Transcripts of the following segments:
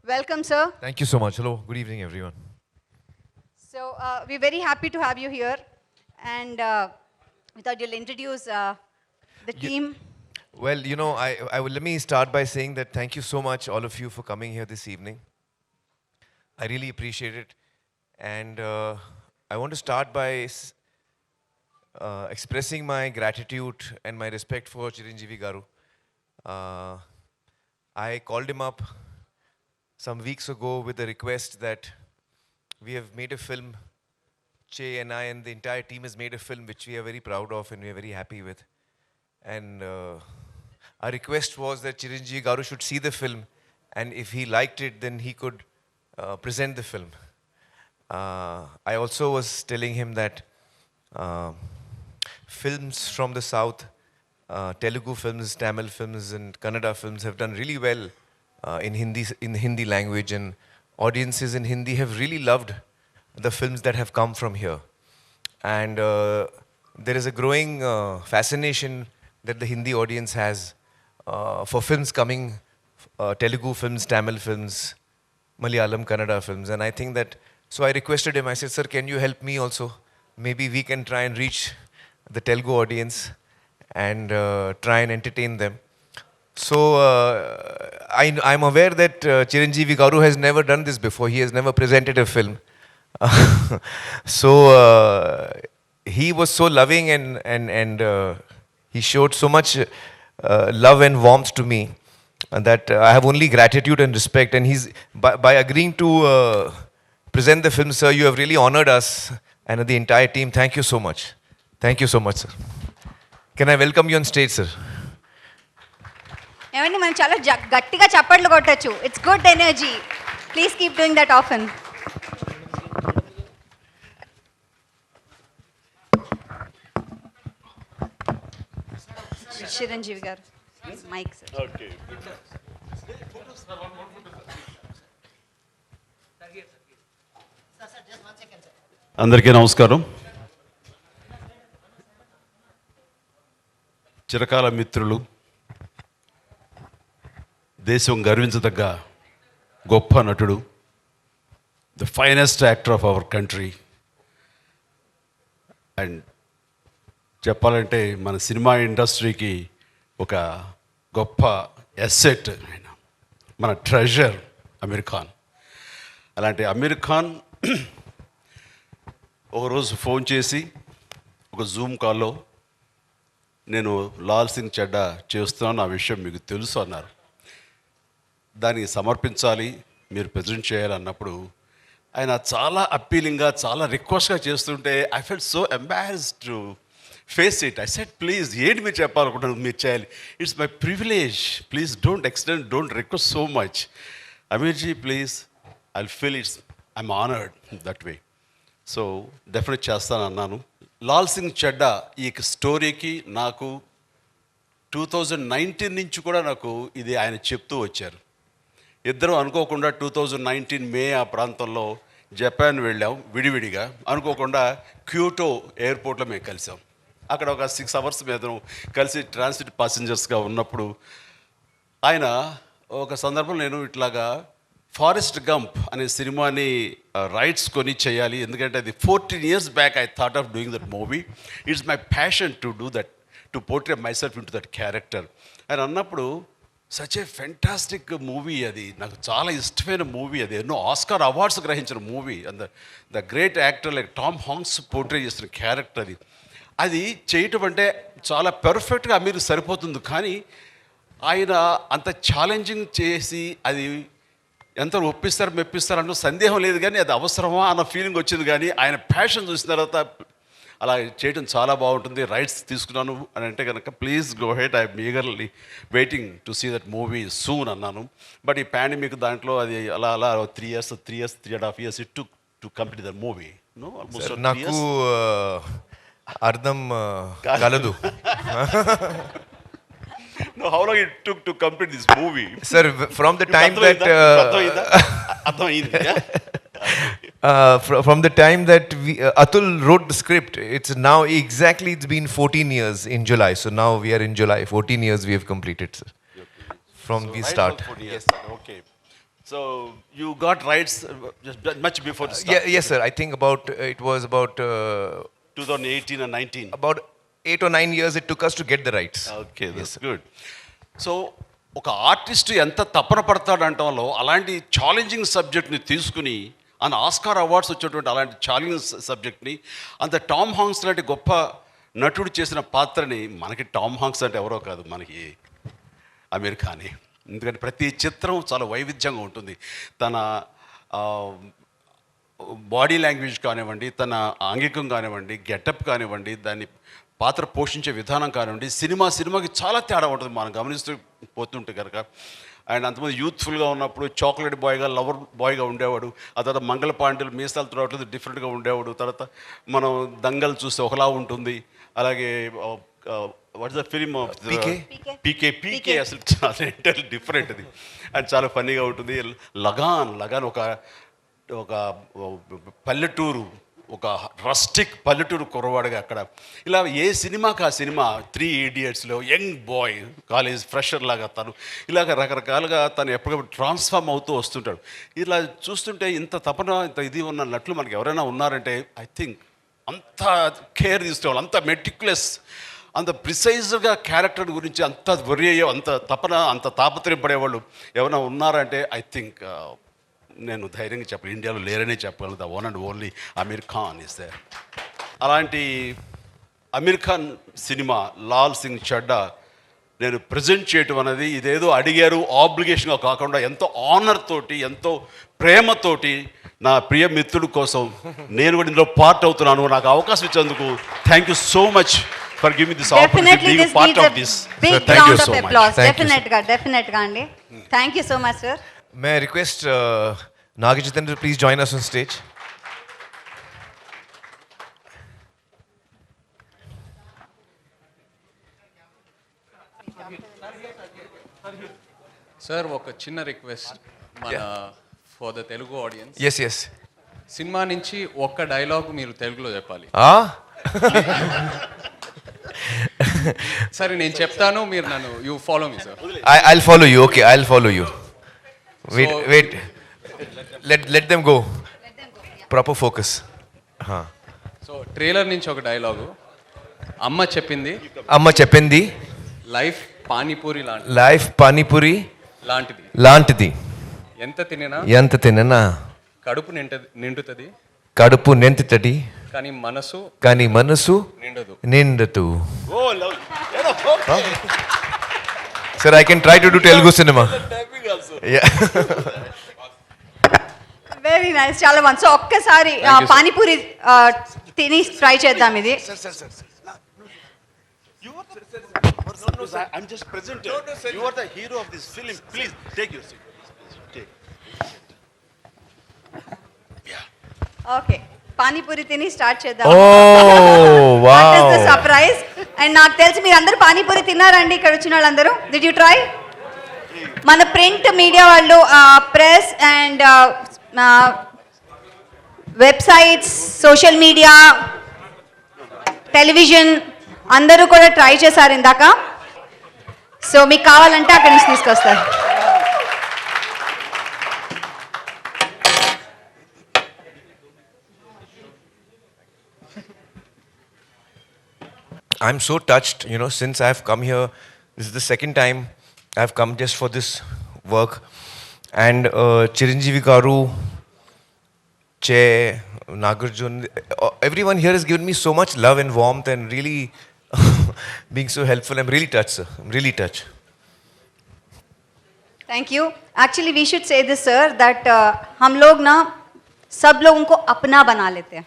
Welcome, sir. Thank you so much. Hello, good evening, everyone. So we're very happy to have you here. And we thought you'll introduce the Ye- team. Well, I will let me start by saying that thank you so much, all of you, for coming here this evening. I really appreciate it. And I want to start by expressing my gratitude and my respect for Chiranjeevi Garu. Uh, I called him up some weeks ago with a request that we have made a film. Che and I and the entire team has made a film which we are very proud of and we are very happy with. And our request was that Chiranjeevi Garu should see the film, and if he liked it, then he could present the film. I also was telling him that uh, films from the south, Telugu films, Tamil films, and Kannada films have done really well in Hindi language, and audiences in Hindi have really loved the films that have come from here. And there is a growing fascination that the Hindi audience has for films coming, Telugu films, Tamil films, Malayalam, Kannada films. And I think that, so I requested him, I said, sir, can you help me also? Maybe we can try and reach the Telugu audience and try and entertain them. So I'm aware that Chiranjeevi Garu has never done this before. He has never presented a film. So he was so loving and he showed so much love and warmth to me that I have only gratitude and respect. And he's by agreeing to present the film, sir, you have really honored us and the entire team. Thank you so much. Thank you so much, sir. Can I welcome you on stage, sir? ఏమండి మనం చాలా గట్టిగా చప్పట్లు కొట్టచ్చు. It's good energy. Please keep doing that often. Chiranjeevi garu mic sir. Okay అందరికీ నమస్కారం. చిరకాల మిత్రులు, దేశం గర్వించదగ్గ గొప్ప నటుడు, the finest actor of our country. And చెప్పాలంటే మన సినిమా ఇండస్ట్రీకి ఒక గొప్ప ఎసెట్ ఆయన, మన ట్రెజర్ అమీర్ ఖాన్. అలాంటి అమీర్ ఖాన్ ఒకరోజు ఫోన్ చేసి ఒక జూమ్ కాల్లో నేను లాల్ సింగ్ చెడ్డా చేస్తున్నాను, ఆ విషయం మీకు తెలుసు అన్నారు. దానికి సమర్పించాలి, మీరు ప్రజెంట్ చేయాలి అన్నప్పుడు ఆయన చాలా అప్పీలింగ్గా, చాలా రిక్వెస్ట్గా చేస్తుంటే I felt so embarrassed to face it. I said please, ఏంటి మీరు చెప్పాలనుకుంటున్నారు, మీరు చేయాలి, it's my privilege, please don't extend, don't request so much. అమీర్జీ please, I feel it's, I'm honoured that way. So definite చేస్తాను అన్నాను. లాల్ సింగ్ చెడ్డా ఈ స్టోరీకి నాకు 2019 నుంచి కూడా నాకు ఇది ఆయన చెప్తూ వచ్చారు. ఇద్దరం అనుకోకుండా 2019 మే ఆ ప్రాంతంలో జపాన్ వెళ్ళాం విడివిడిగా. అనుకోకుండా క్యూటో ఎయిర్పోర్ట్లో మేము కలిసాం. అక్కడ ఒక 6 అవర్స్ మీద కలిసి ట్రాన్సిట్ ప్యాసింజర్స్గా ఉన్నప్పుడు ఆయన ఒక సందర్భం, నేను ఇట్లాగా ఫారెస్ట్ గంప్ అనే సినిమాని రైట్స్ కొని చేయాలి, ఎందుకంటే అది 14 years back I thought of doing that movie. It's my passion to do that, to portray my self in to that character అని అన్నప్పుడు, సచ్ ఏ ఫెంటాస్టిక్ మూవీ అది, నాకు చాలా ఇష్టమైన మూవీ అది, ఎన్నో ఆస్కార్ అవార్డ్స్ గ్రహించిన movie. And the great actor like Tom Hanks portray చేసిన క్యారెక్టర్ అది. అది చేయటం అంటే చాలా పెర్ఫెక్ట్గా మీరు సరిపోతుంది. కానీ ఆయన అంత ఛాలెంజింగ్ చేసి అది ఎంత ఒప్పిస్తారు మెప్పిస్తారు అన్న సందేహం లేదు, కానీ అది అవసరమా అన్న ఫీలింగ్ వచ్చింది. కానీ ఆయన ప్యాషన్ చూసిన తర్వాత అలా చేయడం చాలా బాగుంటుంది, రైట్స్ తీసుకున్నాను అని అంటే కనుక please go head, I'm eagerly waiting to see that movie soon అన్నాను. బట్ ఈ పాండమిక్ దాంట్లో అది అలా 3.5 years it took to complete the movie. No almost నాకు అర్థం కలదు. No, how long it took to complete this movie? Sir, from the time that from the time that Atul wrote the script, it's now exactly, it's been 14 years in July. So now we are in July. 14 years we have completed, sir. From So we right start. from 14 years. Okay. So you got rights just much before the start. Yeah, yes, sir. I think it was about 2018 and 19. about 8 or 9 years it took us to get the rights. Okay that's good. So ఒక artist ఎంత తపన పడతాడంటంలో అలాంటి challenging సబ్జెక్ట్ని తీసుకుని ఆయన Oscar awards వచ్చేటువంటి అలాంటి challenging సబ్జెక్ట్ని అంత టామ్ హాంక్స్ లాంటి గొప్ప నటుడు చేసిన పాత్రని, మనకి టామ్ హాంక్స్ అంటే ఎవరో కాదు, మనకి ఆమీర్ ఖానే. ఎందుకంటే ప్రతి చిత్రం చాలా వైవిధ్యంగా ఉంటుంది. తన బాడీ లాంగ్వేజ్ కానివ్వండి, తన ఆంగికం కానివ్వండి, గెటప్ కానివ్వండి, దాన్ని పాత్ర పోషించే విధానం కానివ్వండి, సినిమాకి చాలా తేడా ఉంటుంది మనం గమనిస్తూ పోతుంటే కనుక. అండ్ అంతమంది యూత్ఫుల్గా ఉన్నప్పుడు చాక్లెట్ బాయ్గా, లవర్ బాయ్గా ఉండేవాడు. ఆ తర్వాత మంగళ పాండలు మీసాలు తుడవట్లేదు, డిఫరెంట్గా ఉండేవాడు. తర్వాత మనం దంగల్ చూస్తే ఒకలా ఉంటుంది. అలాగే వాట్స్ ద ఫిలిం ఆఫ్ పీకే అసలు చాలా ఎంటైర్లీ డిఫరెంట్ అది. అండ్ చాలా ఫన్నీగా ఉంటుంది. లగాన్ ఒక పల్లెటూరు, ఒక రస్టిక్ పల్లెటూరు కుర్రవాడుగా అక్కడ. ఇలా ఏ సినిమాకి ఆ సినిమా. 3 Idiotsలో యంగ్ బాయ్, కాలేజ్ ఫ్రెషర్ లాగా తను ఇలాగ రకరకాలుగా తను ఎప్పటికప్పుడు ట్రాన్స్ఫార్మ్ అవుతూ వస్తుంటాడు. ఇలా చూస్తుంటే ఇంత తపన, ఇంత ఇది ఉన్న నటులు మనకి ఎవరైనా ఉన్నారంటే ఐ థింక్ అంత కేర్ తీసుకోవాలి, అంత మెటిక్యులస్, అంత ప్రిసైజ్గా క్యారెక్టర్ గురించి అంత వరి అయ్యే, అంత తపన, అంత తాపత్రయపడేవాళ్ళు ఎవరైనా ఉన్నారంటే ఐ థింక్ నేను ధైర్యంగా చెప్పాలి, ఇండియాలో లేరనే చెప్పగలను. The one and only Aamir Khan is there. అలాంటి ఆమీర్ ఖాన్ సినిమా లాల్ సింగ్ చడ్డా నేను ప్రజెంట్ చేయటం అనేది ఇదేదో అడిగారు ఆబ్లిగేషన్గా కాకుండా ఎంతో ఆనర్ తోటి, ఎంతో ప్రేమతోటి, నా ప్రియ మిత్రుడి కోసం నేను కూడా ఇందులో పార్ట్ అవుతున్నాను. నాకు అవకాశం ఇచ్చేందుకు thank you so much for giving this opportunity, being part of this. Thank you so much. డెఫినెట్గా అండి. Thank you so much sir. May I request Naga Chaitanya to please join us on stage? Sir ఒక చిన్న request మన for the Telugu audience. Yes. Cinema నుంచి ఒక్క dialogue మీరు తెలుగులో చెప్పాలి. సరే నేను చెప్తాను, మీరు నన్ను you follow me sir. I'll follow you. Okay, I'll follow you. Wait. Let them go. Proper focus. So trailer నుంచి ఒక డైలాగు. అమ్మ చెప్పింది లైఫ్ పానీపూరి లాంటిది. ఎంత తిననా కడుపు నిండుతుంది కానీ మనసు నిండదు. Sir, I can try to do Telugu cinema. Yeah. Very nice, చాలా మంచి. సో ఒక్కసారి పానీపూరి తిని ట్రై చేద్దాం ఇది. I'm just presenting. You are the hero of this film. Please take your seat. Okay, panipuri తిని స్టార్ట్ చేద్దాం. Oh, wow. That is the surprise. And నాకు తెలిసి మీరు అందరూ పానీపూరి తిన్నారండి ఇక్కడ వచ్చిన వాళ్ళందరూ. Did you try? మన ప్రింట్ మీడియా వాళ్ళు, press and websites, social media, television అందరూ కూడా ట్రై చేశారు ఇందాక. సో మీకు కావాలంటే అక్కడి నుంచి తీసుకొస్తారు. I'm so touched, since I've come here, this is the second time I've come just for this work. And Chiranjeevi Garu, Che, Nagarjun, everyone here has given me so much love and warmth and really being so helpful. I'm really touched, sir. I'm really touched. Thank you. Actually, we should say this, sir, that हम लोग ना सब लोगों को अपना बना लेते हैं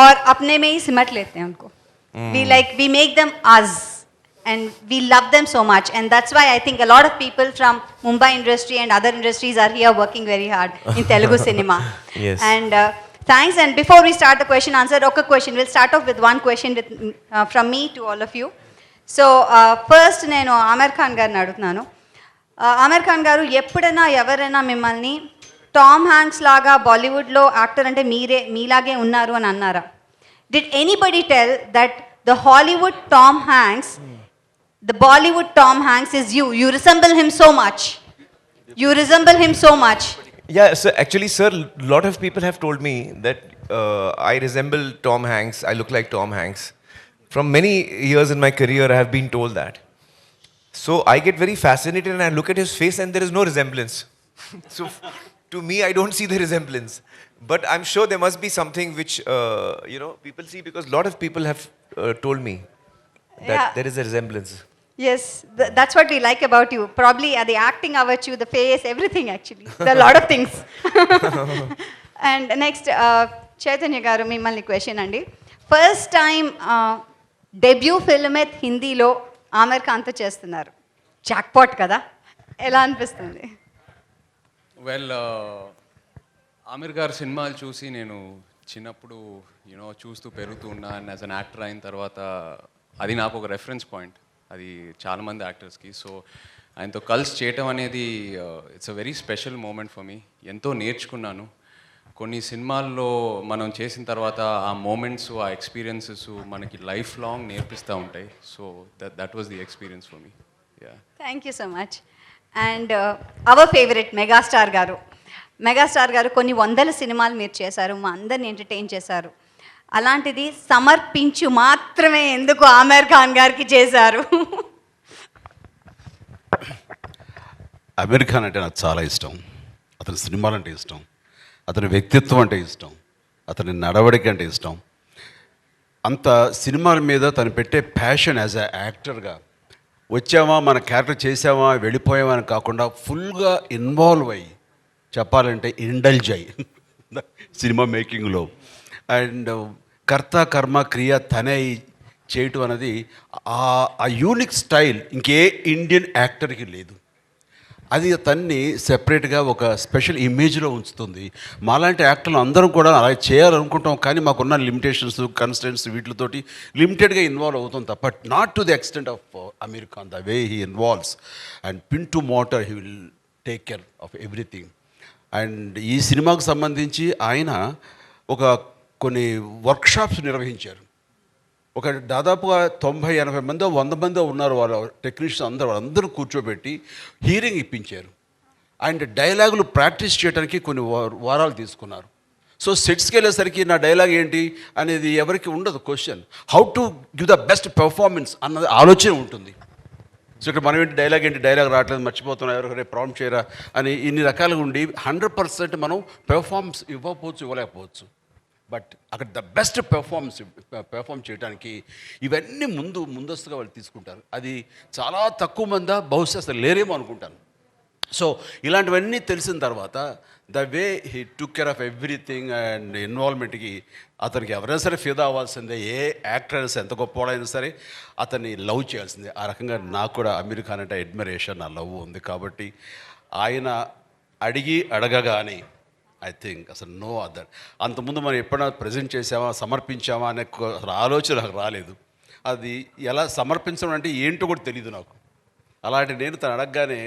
और अपने में ही सिमट लेते हैं उनको. We make them us and we love them so much, and that's why I think a lot of people from Mumbai industry and other industries are here working very hard in Telugu cinema. Yes. And thanks. And before we start the question answer, okay, question, we'll start off with one question from me to all of you. So first నేను ఆమీర్ ఖాన్ గారిని అడుగుతున్నాను. ఆమీర్ ఖాన్ గారు, ఎప్పుడైనా ఎవరైనా మిమ్మల్ని Tom Hanks లాగా బాలీవుడ్లో actor అంటే మీలాగే ఉన్నారు అని అన్నారా? Did anybody tell that the Hollywood Tom Hanks, the Bollywood Tom Hanks is you? You resemble him so much. You resemble him so much. Yeah, so actually, sir, a lot of people have told me that I resemble Tom Hanks. I look like Tom Hanks. From many years in my career, I have been told that. So I get very fascinated and I look at his face and there is no resemblance. So to me, I don't see the resemblance. But I'm sure there must be something which, people see because a lot of people have told me that Yeah. there is a resemblance. Yes, that's what we like about you. Probably the acting about you, the face, everything actually. There are a lot of things. And next, Chaitanya garu mimmalni question andi. First time debut film at హిందీలో ఆమిర్ ఖాన్తో చేస్తున్నారు. Jackpot కదా, ఎలా అనిపిస్తుంది? Well Aamir గారి సినిమాలు చూసి నేను చిన్నప్పుడు చూస్తూ పెరుగుతూ ఉన్నా అండ్ యాజ్ అన్ యాక్టర్ అయిన తర్వాత అది నాకు ఒక రెఫరెన్స్ పాయింట్, అది చాలామంది యాక్టర్స్కి. సో ఆయనతో కలిసి చేయటం అనేది it's a very special moment for me. ఎంతో నేర్చుకున్నాను. కొన్ని సినిమాల్లో మనం చేసిన తర్వాత ఆ మూమెంట్స్, ఆ ఎక్స్పీరియన్సెస్ మనకి లైఫ్ లాంగ్ నేర్పిస్తూ ఉంటాయి. So that was the experience for me. Yeah, thank you so much. And our favourite megastar గారు. మెగాస్టార్ గారు కొన్ని వందల సినిమాలు మీరు చేశారు, మా అందరిని ఎంటర్టైన్ చేశారు. అలాంటిది సమర్పించు మాత్రమే ఎందుకు ఆమిర్ ఖాన్ గారికి చేశారు? అమీర్ ఖాన్ అంటే నాకు చాలా ఇష్టం. అతని సినిమాలు అంటే ఇష్టం, అతని వ్యక్తిత్వం అంటే ఇష్టం, అతని నడవడిక అంటే ఇష్టం. అంత సినిమాల మీద తను పెట్టే ప్యాషన్ యాజ్ అ యాక్టర్గా వచ్చామా, మన క్యారెక్టర్ చేసామా, వెళ్ళిపోయామా అని కాకుండా ఫుల్గా ఇన్వాల్వ్ అయ్యి, చెప్పాలంటే ఇండల్జ్ అయ్యి సినిమా మేకింగ్లో అండ్ కర్త కర్మ క్రియ తనే చేయటం అనేది ఆ యూనిక్ స్టైల్ ఇంకే ఇండియన్ యాక్టర్కి లేదు. అది తన్ని సెపరేట్గా ఒక స్పెషల్ ఇమేజ్లో ఉంచుతుంది. మాలాంటి యాక్టర్లు అందరం కూడా అలా చేయాలనుకుంటాం, కానీ మాకున్న లిమిటేషన్స్, కన్స్టెంట్స్ వీటితోటి లిమిటెడ్గా ఇన్వాల్వ్ అవుతాం తప్ప not to the extent of Aamir Khan the way he involves and pin to motor he will take care of everything. And ఈ సినిమాకు సంబంధించి ఆయన కొన్ని వర్క్షాప్స్ నిర్వహించారు. ఒక దాదాపుగా 90-80 మందో 100 మందో ఉన్నారు వాళ్ళ టెక్నీషియన్స్ వాళ్ళందరూ కూర్చోబెట్టి హీరింగ్ ఇప్పించారు. అండ్ డైలాగులు ప్రాక్టీస్ చేయడానికి కొన్ని వారాలు తీసుకున్నారు. సో సెట్స్కి వెళ్ళేసరికి నా డైలాగ్ ఏంటి అనేది ఎవరికి ఉండదు question. How to give the best performance అన్నది ఆలోచన ఉంటుంది. సో ఇక్కడ మనం ఏంటి డైలాగ్ రావట్లేదు, మర్చిపోతున్నాం, ఎవరికైనా ప్రాంప్ట్ చేయరా అని ఇన్ని రకాలుగా ఉండి 100% మనం పెర్ఫార్మెన్స్ ఇవ్వలేకపోవచ్చు. బట్ అక్కడ ద బెస్ట్ పెర్ఫామ్ చేయడానికి ఇవన్నీ ముందస్తుగా వాళ్ళు తీసుకుంటారు. అది చాలా తక్కువ మంది బహుశా అసలు లేరేమో అనుకుంటాను. సో ఇలాంటివన్నీ తెలిసిన తర్వాత the way he took care of everything and ఇన్వాల్వ్మెంట్కి అతనికి ఎవరైనా సరే ఫిదా అవ్వాల్సిందే. ఏ యాక్టర్ అయినా సరే, ఎంత గొప్పవాడైనా సరే అతన్ని లవ్ చేయాల్సిందే. ఆ రకంగా నాకు కూడా అమీర్ ఖాన్ అంటే అడ్మిరేషన్, నా లవ్ ఉంది. కాబట్టి ఆయన అడగగానే ఐ థింక్ అసలు నో అదర్. అంతకుముందు మనం ఎప్పుడైనా ప్రజెంట్ చేసామా, సమర్పించామా అనే ఆలోచన నాకు రాలేదు. అది ఎలా సమర్పించడం అంటే ఏంటో కూడా తెలియదు నాకు. అలాంటి నేను తను అడగగానే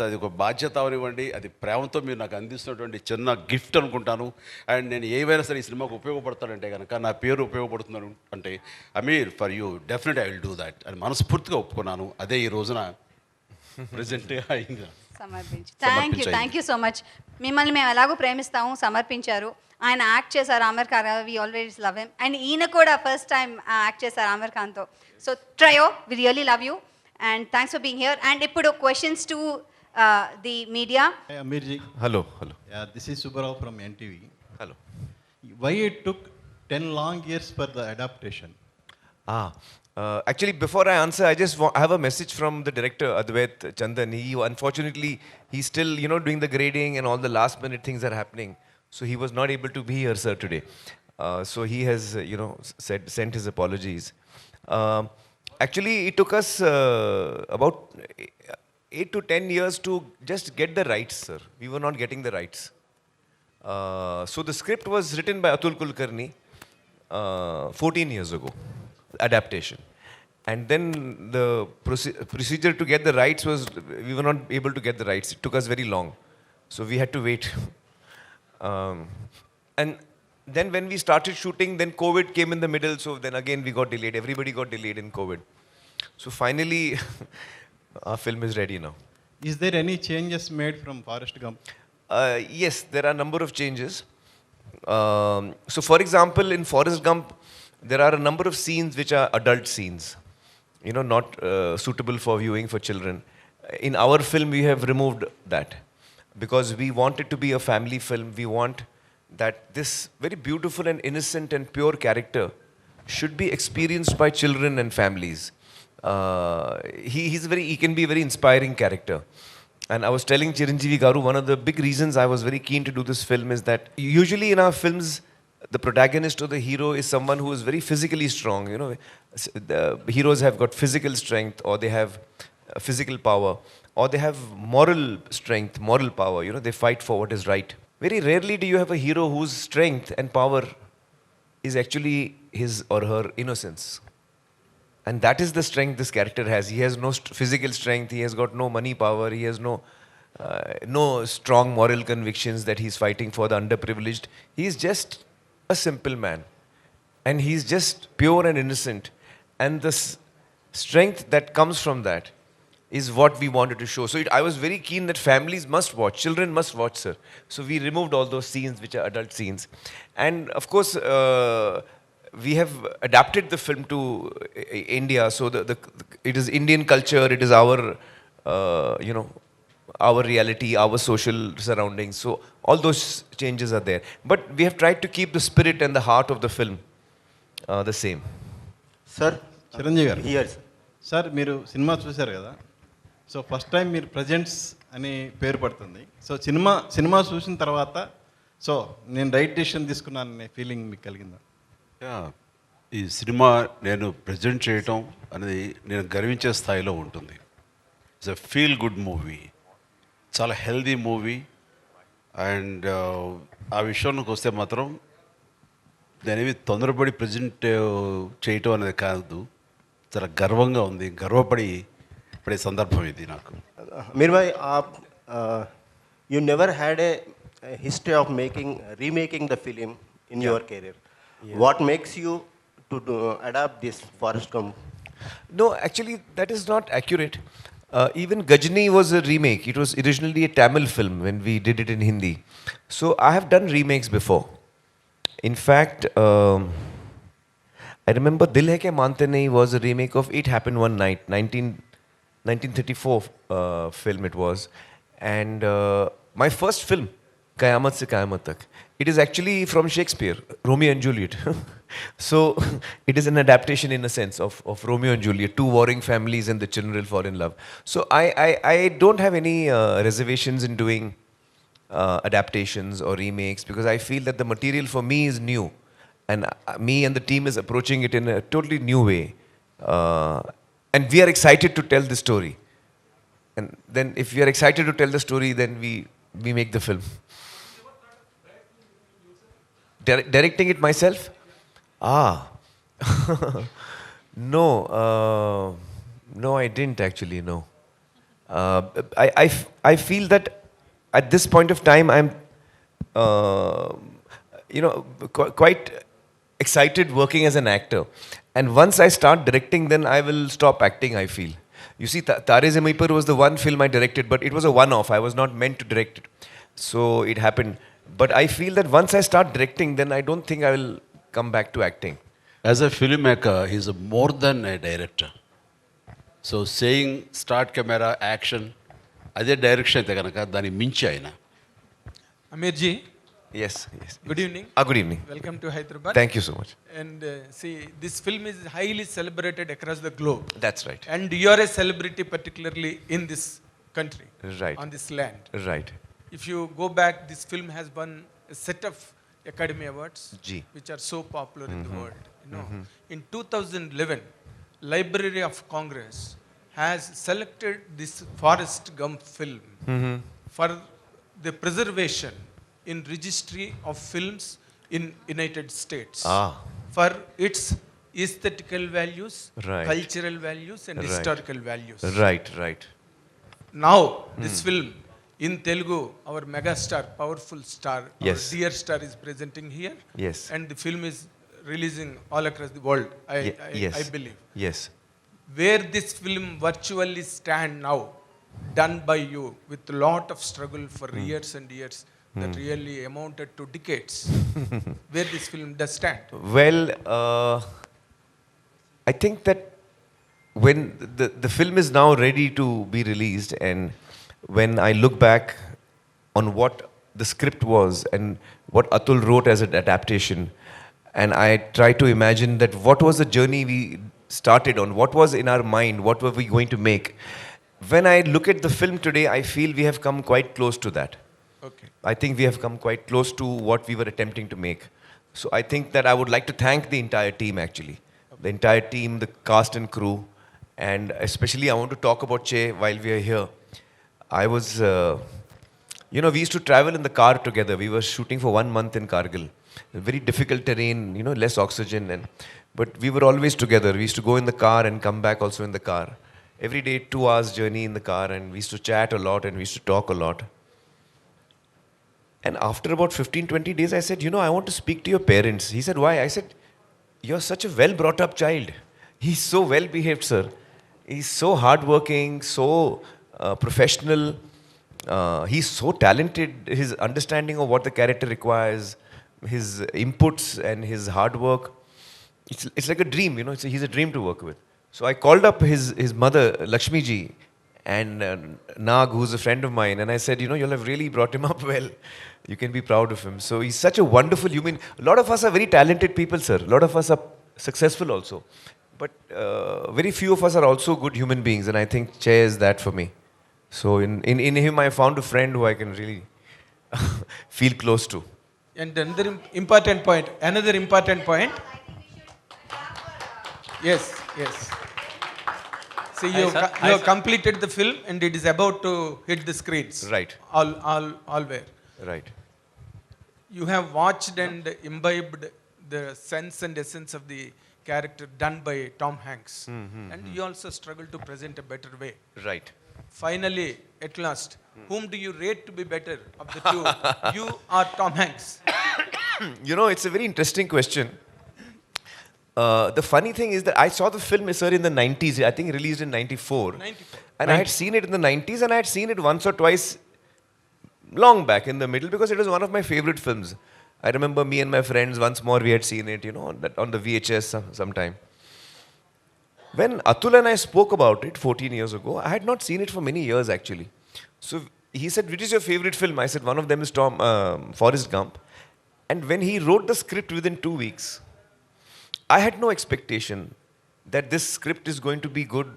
అది ఒక బాధ్యత అవనివ్వండి, అది ప్రేమతో మీరు నాకు అందిస్తున్నటువంటి చిన్న గిఫ్ట్ అనుకుంటాను. అండ్ నేను ఏవైనా సరే ఈ సినిమాకు ఉపయోగపడతానంటే కనుక, నా పేరు ఉపయోగపడుతున్నాను అంటే Aamir for you definite I will do that అని మనస్ఫూర్తిగా ఒప్పుకున్నాను. అదే ఈ రోజున ప్రెజెంట్గా అయింది. సమర్పించి థ్యాంక్ యూ సో మచ్. మిమ్మల్ని మేము ఎలాగో ప్రేమిస్తాము, సమర్పించారు. ఆయన యాక్ట్ చేశారు Aamir Khan, we always love him. And ఈయన కూడా ఫస్ట్ టైం యాక్ట్ చేశారు ఆమిర్ ఖాన్తో. So trio, we really love you and thanks for being here. And ఇప్పుడు questions to the media. Aamir ji. Hello. Yeah, this is Subbarao from NTV. Hello. Why it took 10 long years for the adaptation? Actually, before I answer, I have a message from the director, Advait Chandan. Unfortunately, he's still, doing the grading and all the last minute things are happening. So he was not able to be here, sir, today. So he has, sent his apologies. Actually, it took us about 8 to 10 years to just get the rights, sir. We were not getting the rights. So the script was written by Atul Kulkarni 14 years ago, adaptation. And then the procedure to get the rights we were not able to get the rights. It took us very long. So we had to wait. And then when we started shooting, then COVID came in the middle. So then again we got delayed. Everybody got delayed in COVID. So finally, our film is ready now. Is there any changes made from Forrest Gump? Yes, there are a number of changes. So, for example, in Forrest Gump, there are a number of scenes which are adult scenes, not suitable for viewing for children. In our film, we have removed that because we want it to be a family film. We want that this very beautiful and innocent and pure character should be experienced by children and families. He can be a very inspiring character. And I was telling Chiranjeevi Garu, one of the big reasons I was very keen to do this film is that usually in our films, the protagonist or the hero is someone who is very physically strong. The heroes have got physical strength, or they have physical power, or they have moral strength, moral power. They fight for what is right. Very rarely do you have a hero whose strength and power is actually his or her innocence. And that is the strength this character has. He has no physical strength. He has got no money power. He has no strong moral convictions that he's fighting for the underprivileged. He is just a simple man. And he's just pure and innocent. And the strength that comes from that is what we wanted to show. So I was very keen that families must watch. Children must watch, sir. So we removed all those scenes which are adult scenes. And of course, we have adapted the film to India, so it is Indian culture, it is our, our reality, our social surroundings. So all those changes are there. But we have tried to keep the spirit and the heart of the film the same. Sir, Chiranjeevi గారు here, sir. Sir మీరు cinema చూశారు కదా, so first time మీరు presents అని పేరు పడుతుంది. So cinema చూసిన తర్వాత సో నేను రైట్ డెసిషన్ తీసుకున్నాననే ఫీలింగ్ మీకు కలిగిందా? ఈ సినిమా నేను ప్రజెంట్ చేయటం అనేది నేను గర్వించే స్థాయిలో ఉంటుంది. It's a feel good movie, చాలా హెల్దీ మూవీ. అండ్ ఆ విషయానికి వస్తే మాత్రం దానివి తొందరపడి ప్రజెంట్ చేయటం అనేది కాదు, చాలా గర్వంగా ఉంది, గర్వపడి పడే సందర్భం ఇది నాకు. Aamir bhai, you never had a history of remaking the film in your career. What makes you to adapt this Forrest Gump? No, actually, that is not accurate. Even Gajni was a remake. It was originally a Tamil film when we did it in Hindi. So I have done remakes before. In fact, I remember Dil Hai Ke Mante Nahi was a remake of It Happened One Night, 1934 film it was. And my first film, Qayamat Se Qayamat Tak, it is actually from Shakespeare, Romeo and Juliet. So it is an adaptation in a sense of Romeo and Juliet, two warring families and the children fall in love. So I don't have any reservations in doing adaptations or remakes, because I feel that the material for me is new, and me and the team is approaching it in a totally new way. And we are excited to tell the story. And then if we are excited to tell the story, then we make the film. Directing it myself? No, I didn't actually, no. I feel that at this point of time, I'm, quite excited working as an actor. And once I start directing, then I will stop acting, I feel. You see, Tare Zameen Par was the one film I directed, but it was a one-off. I was not meant to direct it. So it happened. But I feel that once I start directing, then I don't think I will come back to acting. As a filmmaker, he's more than a director. So saying start camera, action, అదే direction అయితే కనుక దాన్ని మించి ఆయన. Aamir ji, Yes. good evening. Good evening. Welcome to Hyderabad. Thank you so much. And see, this film is highly celebrated across the globe. That's right. And you are a celebrity, particularly in this country, Right. on this land. Right. If you go back, this film has won a set of Academy Awards, Ji. which are so popular in the world. In 2011, Library of Congress has selected this Forrest Gump film for the preservation in registry of films in United States for its aesthetical values, Right. cultural values, and Right. historical values. Right. Now, this film in Telugu, our mega star, powerful star, Yes. our dear star is presenting here. Yes. And the film is releasing all across the world, Yes. I believe. Yes. Where this film virtually stand now done by you with a lot of struggle for years and years that really amounted to decades, where this film does stand? Well, I think that when the film is now ready to be released, and when I look back on what the script was and what Atul wrote as an adaptation, and I try to imagine that what was the journey we started on, what was in our mind, what were we going to make. When I look at the film today, I feel we have come quite close to that. Okay. I think we have come quite close to what we were attempting to make. So I think that I would like to thank the entire team actually. The entire team, the cast and crew, and especially I want to talk about Che while we are here. I was, we used to travel in the car together. We were shooting for 1 month in Kargil. Very difficult terrain, less oxygen, but we were always together. We used to go in the car and come back also in the car. Every day, 2 hours journey in the car, and we used to chat a lot and we used to talk a lot. And after about 15, 20 days, I said, I want to speak to your parents. He said, why? I said, you're such a well brought up child. He's so well behaved, sir. He's so hardworking, so professional. He's so talented. His understanding of what the character requires, his inputs and his hard work. It's like a dream, he's a dream to work with. So I called up his mother, Lakshmi ji, and Nag, who's a friend of mine, and I said, you'll have really brought him up well. You can be proud of him. So he's such a wonderful human. A lot of us are very talented people, sir. A lot of us are successful also. But very few of us are also good human beings, and I think Che is that for me. So in him, I found a friend who I can really feel close to. And another important point. Yes. See, you have completed the film and it is about to hit the screens. Right. All where. Right. You have watched and imbibed the sense and essence of the character done by Tom Hanks. And you also struggle to present a better way. Right. Finally, at last, whom do you rate to be better of the two? You or Tom Hanks? It's a very interesting question. The funny thing is that I saw the film, sir, in the 90s. I think released in 94. 94. And I had seen it in the 90s, and I had seen it once or twice long back in the middle because it was one of my favorite films. I remember me and my friends, once more we had seen it, on the VHS sometime. When Atul and I spoke about it 14 years ago, I had not seen it for many years actually. So he said, which is your favorite film? I said, one of them is Forrest Gump. And when he wrote the script within 2 weeks, I had no expectation that this script is going to be good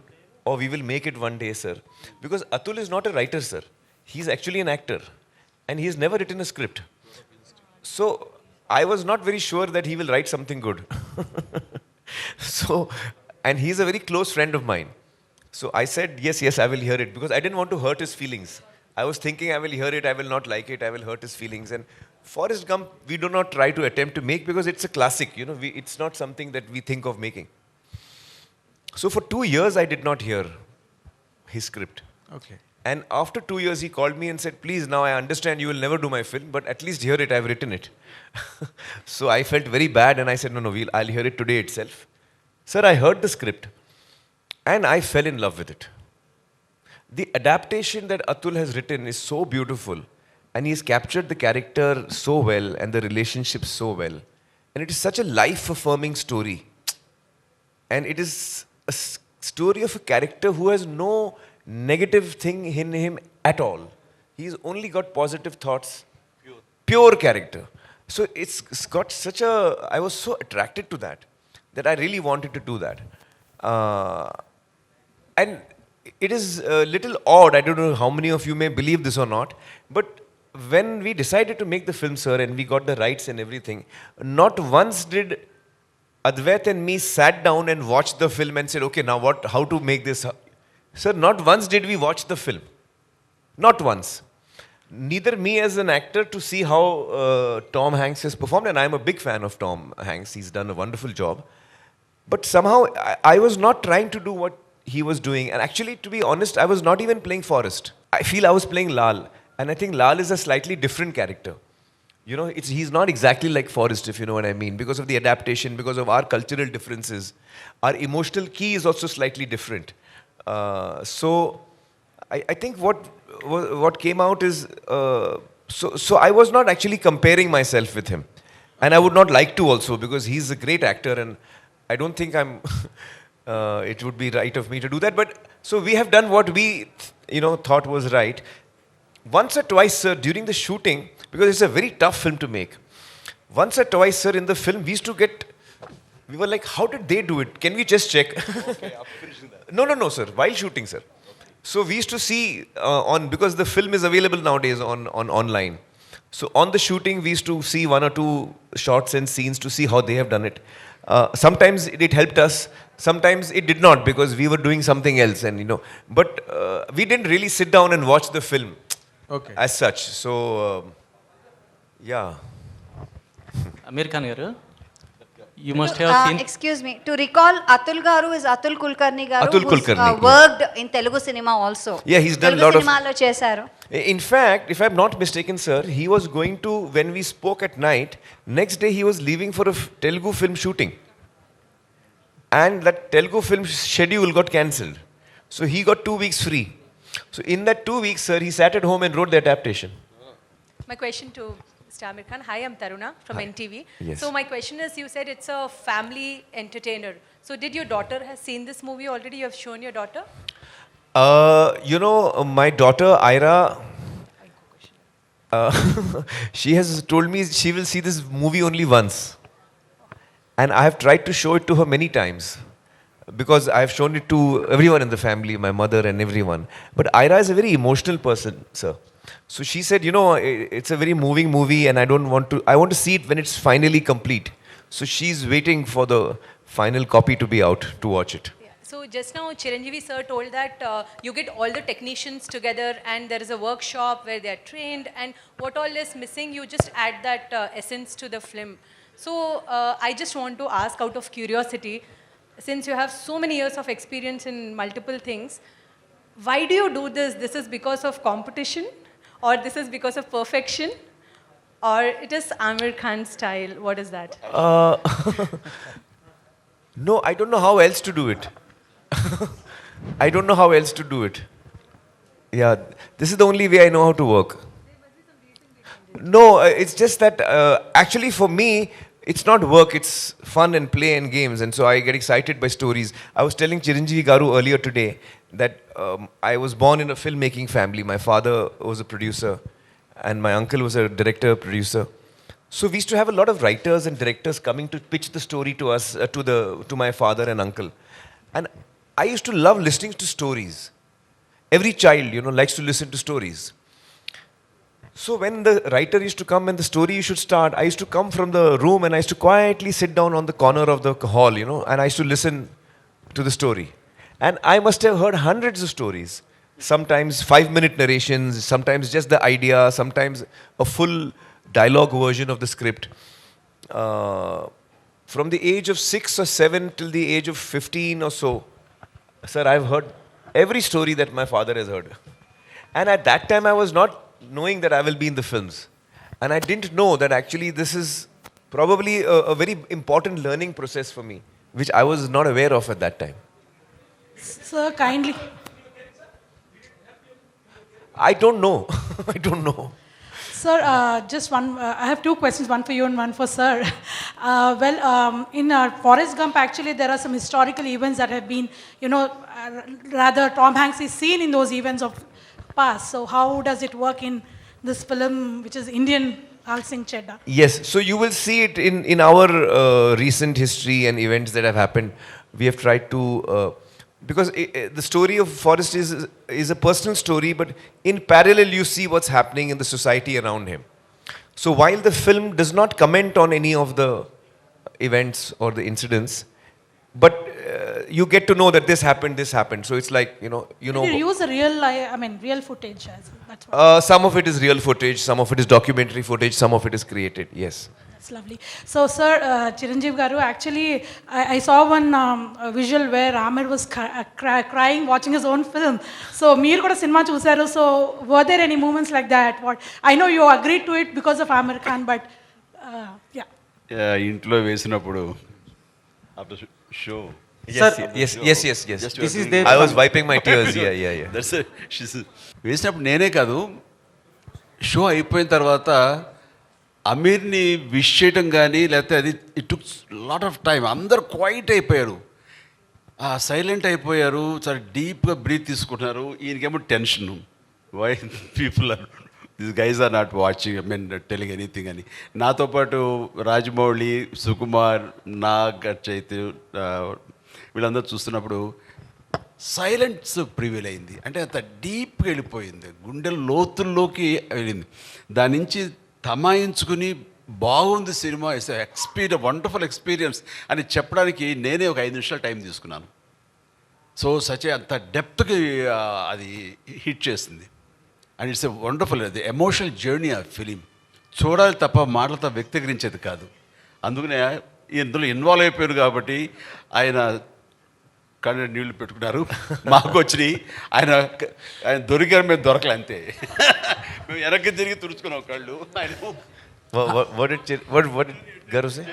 or we will make it one day, sir. Because Atul is not a writer, sir. He's actually an actor. And he has never written a script. So I was not very sure that he will write something good. And he's a very close friend of mine. So I said, yes, I will hear it. Because I didn't want to hurt his feelings. I was thinking I will hear it, I will not like it, I will hurt his feelings. And Forrest Gump, we do not try to attempt to make because it's a classic. It's not something that we think of making. So for 2 years, I did not hear his script. Okay. And after 2 years, he called me and said, please, now I understand you will never do my film, but at least hear it, I've written it. So I felt very bad and I said, no, I'll hear it today itself. Sir, I heard the script and I fell in love with it. The adaptation that Atul has written is so beautiful and he's captured the character so well and the relationship so well. And it is such a life-affirming story. And it is a story of a character who has no negative thing in him at all. He's only got positive thoughts. Pure character. So it's got such a... I was so attracted to that I really wanted to do that. And it is a little odd. I don't know how many of you may believe this or not. But when we decided to make the film, sir, and we got the rights and everything, not once did Advait and me sat down and watched the film and said, okay, now how to make this? Sir, not once did we watch the film. Not once. Neither me as an actor to see how Tom Hanks has performed, and I'm a big fan of Tom Hanks. He's done a wonderful job. But somehow, I was not trying to do what he was doing. And actually, to be honest, I was not even playing Forrest. I feel I was playing Laal. And I think Laal is a slightly different character. He's not exactly like Forrest, if you know what I mean, because of the adaptation, because of our cultural differences. Our emotional key is also slightly different. So I think what came out is so I was not actually comparing myself with him, and I would not like to also, because he's a great actor, and I don't think I'm. It would be right of me to do that, but so we have done what we thought was right. Once or twice, sir, during the shooting, because it's a very tough film to make. Once or twice, sir, in the film, we were like, how did they do it? Can we just check? Okay, after finishing that. No, sir. While shooting, sir. So we used to see because the film is available nowadays on online. So on the shooting, we used to see one or two shots and scenes to see how they have done it. Sometimes it helped us. Sometimes it did not, because we were doing something else, and But we didn't really sit down and watch the film. Okay. As such. So yeah. Aamir Khan garu, you must have seen. Excuse me. To recall, Atul Garu is Atul Kulkarni Garu, Atul who's Kulkarni, yeah. worked in Telugu cinema also. Yeah, he's done Telugu lot of. cinema lo chesaru. In fact, if I'm not mistaken, sir, he was going to, when we spoke at night, next day he was leaving for a Telugu film shooting. And that Telugu film schedule got cancelled. So he got 2 weeks free. So in that 2 weeks, sir, he sat at home and wrote the adaptation. My question to Mr. Aamir Khan. Hi, I'm Taruna from NTV. Yes. So my question is, you said it's a family entertainer. So did your daughter has seen this movie already? You have shown your daughter? My daughter Ira, she has told me she will see this movie only once. And I have tried to show it to her many times, because I have shown it to everyone in the family, my mother and everyone. But Ira is a very emotional person, sir. So she said, it's a very moving movie, and I want to see it when it's finally complete. So she's waiting for the final copy to be out to watch it. Yeah. So just now Chiranjeevi sir told that you get all the technicians together and there is a workshop where they are trained, and what all is missing, you just add that essence to the film. So I just want to ask, out of curiosity, since you have so many years of experience in multiple things, why do you do this? This is because of competition, or this is because of perfection, or it is Aamir Khan style? What is that? No, I don't know how else to do it. I don't know how else to do it. Yeah, this is the only way I know how to work. No, it's just that actually for me, it's not work, it's fun and play and games, and so I get excited by stories. I was telling Chiranjeevi Garu earlier today that I was born in a filmmaking family. My father was a producer, and my uncle was a director, producer. So we used to have a lot of writers and directors coming to pitch the story to us, to my father and uncle. And I used to love listening to stories. Every child, likes to listen to stories. So when the writer used to come and the story should start, I used to come from the room and I used to quietly sit down on the corner of the hall, and I used to listen to the story. And I must have heard hundreds of stories. Sometimes 5-minute narrations, sometimes just the idea, sometimes a full dialogue version of the script. From the age of 6 or 7 till the age of 15 or so, sir, I've heard every story that my father has heard. And at that time, I was not knowing that I will be in the films. And I didn't know that actually this is probably a very important learning process for me, which I was not aware of at that time. Sir, kindly. I don't know. I don't know. Sir, just one, I have two questions, one for you and one for sir. In Forrest Gump, actually, there are some historical events that have been, rather Tom Hanks is seen in those events of past. So how does it work in this film, which is Indian Laal Singh Chaddha? Yes, so you will see it in our recent history and events that have happened. We have tried to, because the story of Forrest is a personal story, but in parallel you see what's happening in the society around him. So while the film does not comment on any of the events or the incidents, but you get to know that this happened. So it's like, You use a real footage. That's what. Some of it is real footage, some of it is documentary footage, some of it is created, yes. That's lovely. So, sir, Chiranjeevi Garu, actually, I saw one visual where Aamir was crying watching his own film. So, meer kuda cinema chusaru. So, were there any moments like that? I know you agreed to it because of Aamir Khan, but yeah. ఇంట్లో వేసినప్పుడు after show Yes. This is I was wiping my tears. Yeah. That's వేసినప్పుడు నేనే కాదు, show అయిపోయిన తర్వాత అమీర్ని wish చేయటం కానీ లేకపోతే అది it took lot of time. అందరు క్వైట్ అయిపోయారు, సైలెంట్ అయిపోయారు, చాలా డీప్గా బ్రీత్ తీసుకుంటున్నారు. ఈయనకేమో tension, why people are this guys are not watching, I mean telling anything అని. నాతో పాటు రాజమౌళి, సుకుమార్, నాగ్ చైతన్య వీళ్ళందరూ చూస్తున్నప్పుడు సైలెన్స్ ప్రివీల్ అయింది. అంటే అంత డీప్గా వెళ్ళిపోయింది, గుండెల లోతుల్లోకి వెళ్ళింది. దాని నుంచి తమాయించుకుని బాగుంది సినిమా, ఇట్స్ వండర్ఫుల్ ఎక్స్పీరియన్స్ అని చెప్పడానికి నేనే ఒక 5 నిమిషాలు టైం తీసుకున్నాను. సో అంత డెప్త్కి అది హిట్ చేసింది. అండ్ ఇట్స్ ఎ వండర్ఫుల్, అది ఎమోషనల్ జర్నీ ఆ ఫిలిం. చూడాలి తప్ప మాటలతో వ్యక్తీకరించేది కాదు. అందుకనే ఇందులో ఇన్వాల్వ్ అయిపోయారు కాబట్టి ఆయన కళ్ళు నీళ్లు పెట్టుకున్నారు, మాకు వచ్చినాయి. ఆయన దొరికారు, మేము దొరకలే అంతే. మేము వెనక్కి తిరిగి తుడుచుకున్నాం కళ్ళు. ఆయన What did Garu say?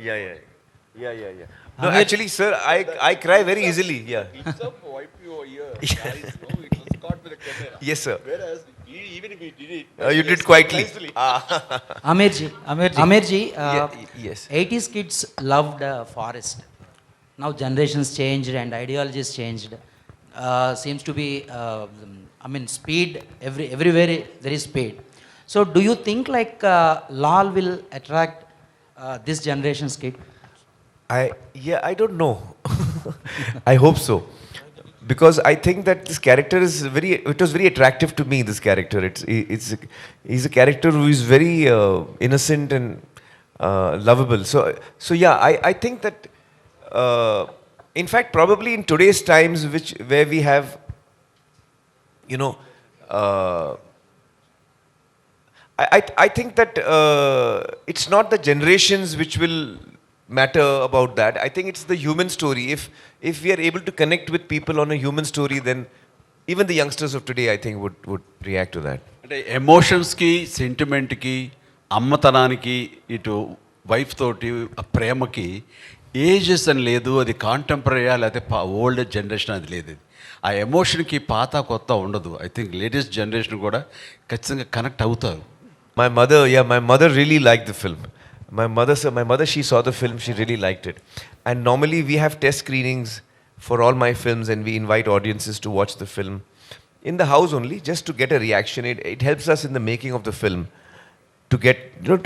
Yeah. No, actually, sir, I cry very easily. Yeah. Yes, sir. Whereas even if he did it, You did quietly. Amirji, Yes. 80s kids loved forest. Now generations changed and ideologies changed. Seems to be, speed, everywhere there is speed. So do you think like Laal will attract this generation's kid? I don't know. I hope so. Because I think that this character is it was very attractive to me, this character. He's a character who is very innocent and lovable. So yeah, I think that, in fact, probably in today's times, where we have, I think that it's not the generations which will matter about that. I think it's the human story. If we are able to connect with people on a human story, then even the youngsters of today, I think, would react to that. అంటే ఎమోషన్స్కి, సెంటిమెంట్కి, అమ్మతనానికి, ఇటు wife తోటి ఆ ప్రేమకి ages అని లేదు. అది కాంటెంపరీయా లేకపోతే old generation అది లేదు. ఆ ఎమోషన్కి పాత కొత్త ఉండదు. ఐ థింక్ లేటెస్ట్ జనరేషన్ కూడా ఖచ్చితంగా కనెక్ట్ అవుతారు. My mother really liked the film. My mother, she saw the film, she really liked it. And normally we have test screenings for all my films, and we invite audiences to watch the film in the house only, just to get a reaction. It helps us in the making of the film to get,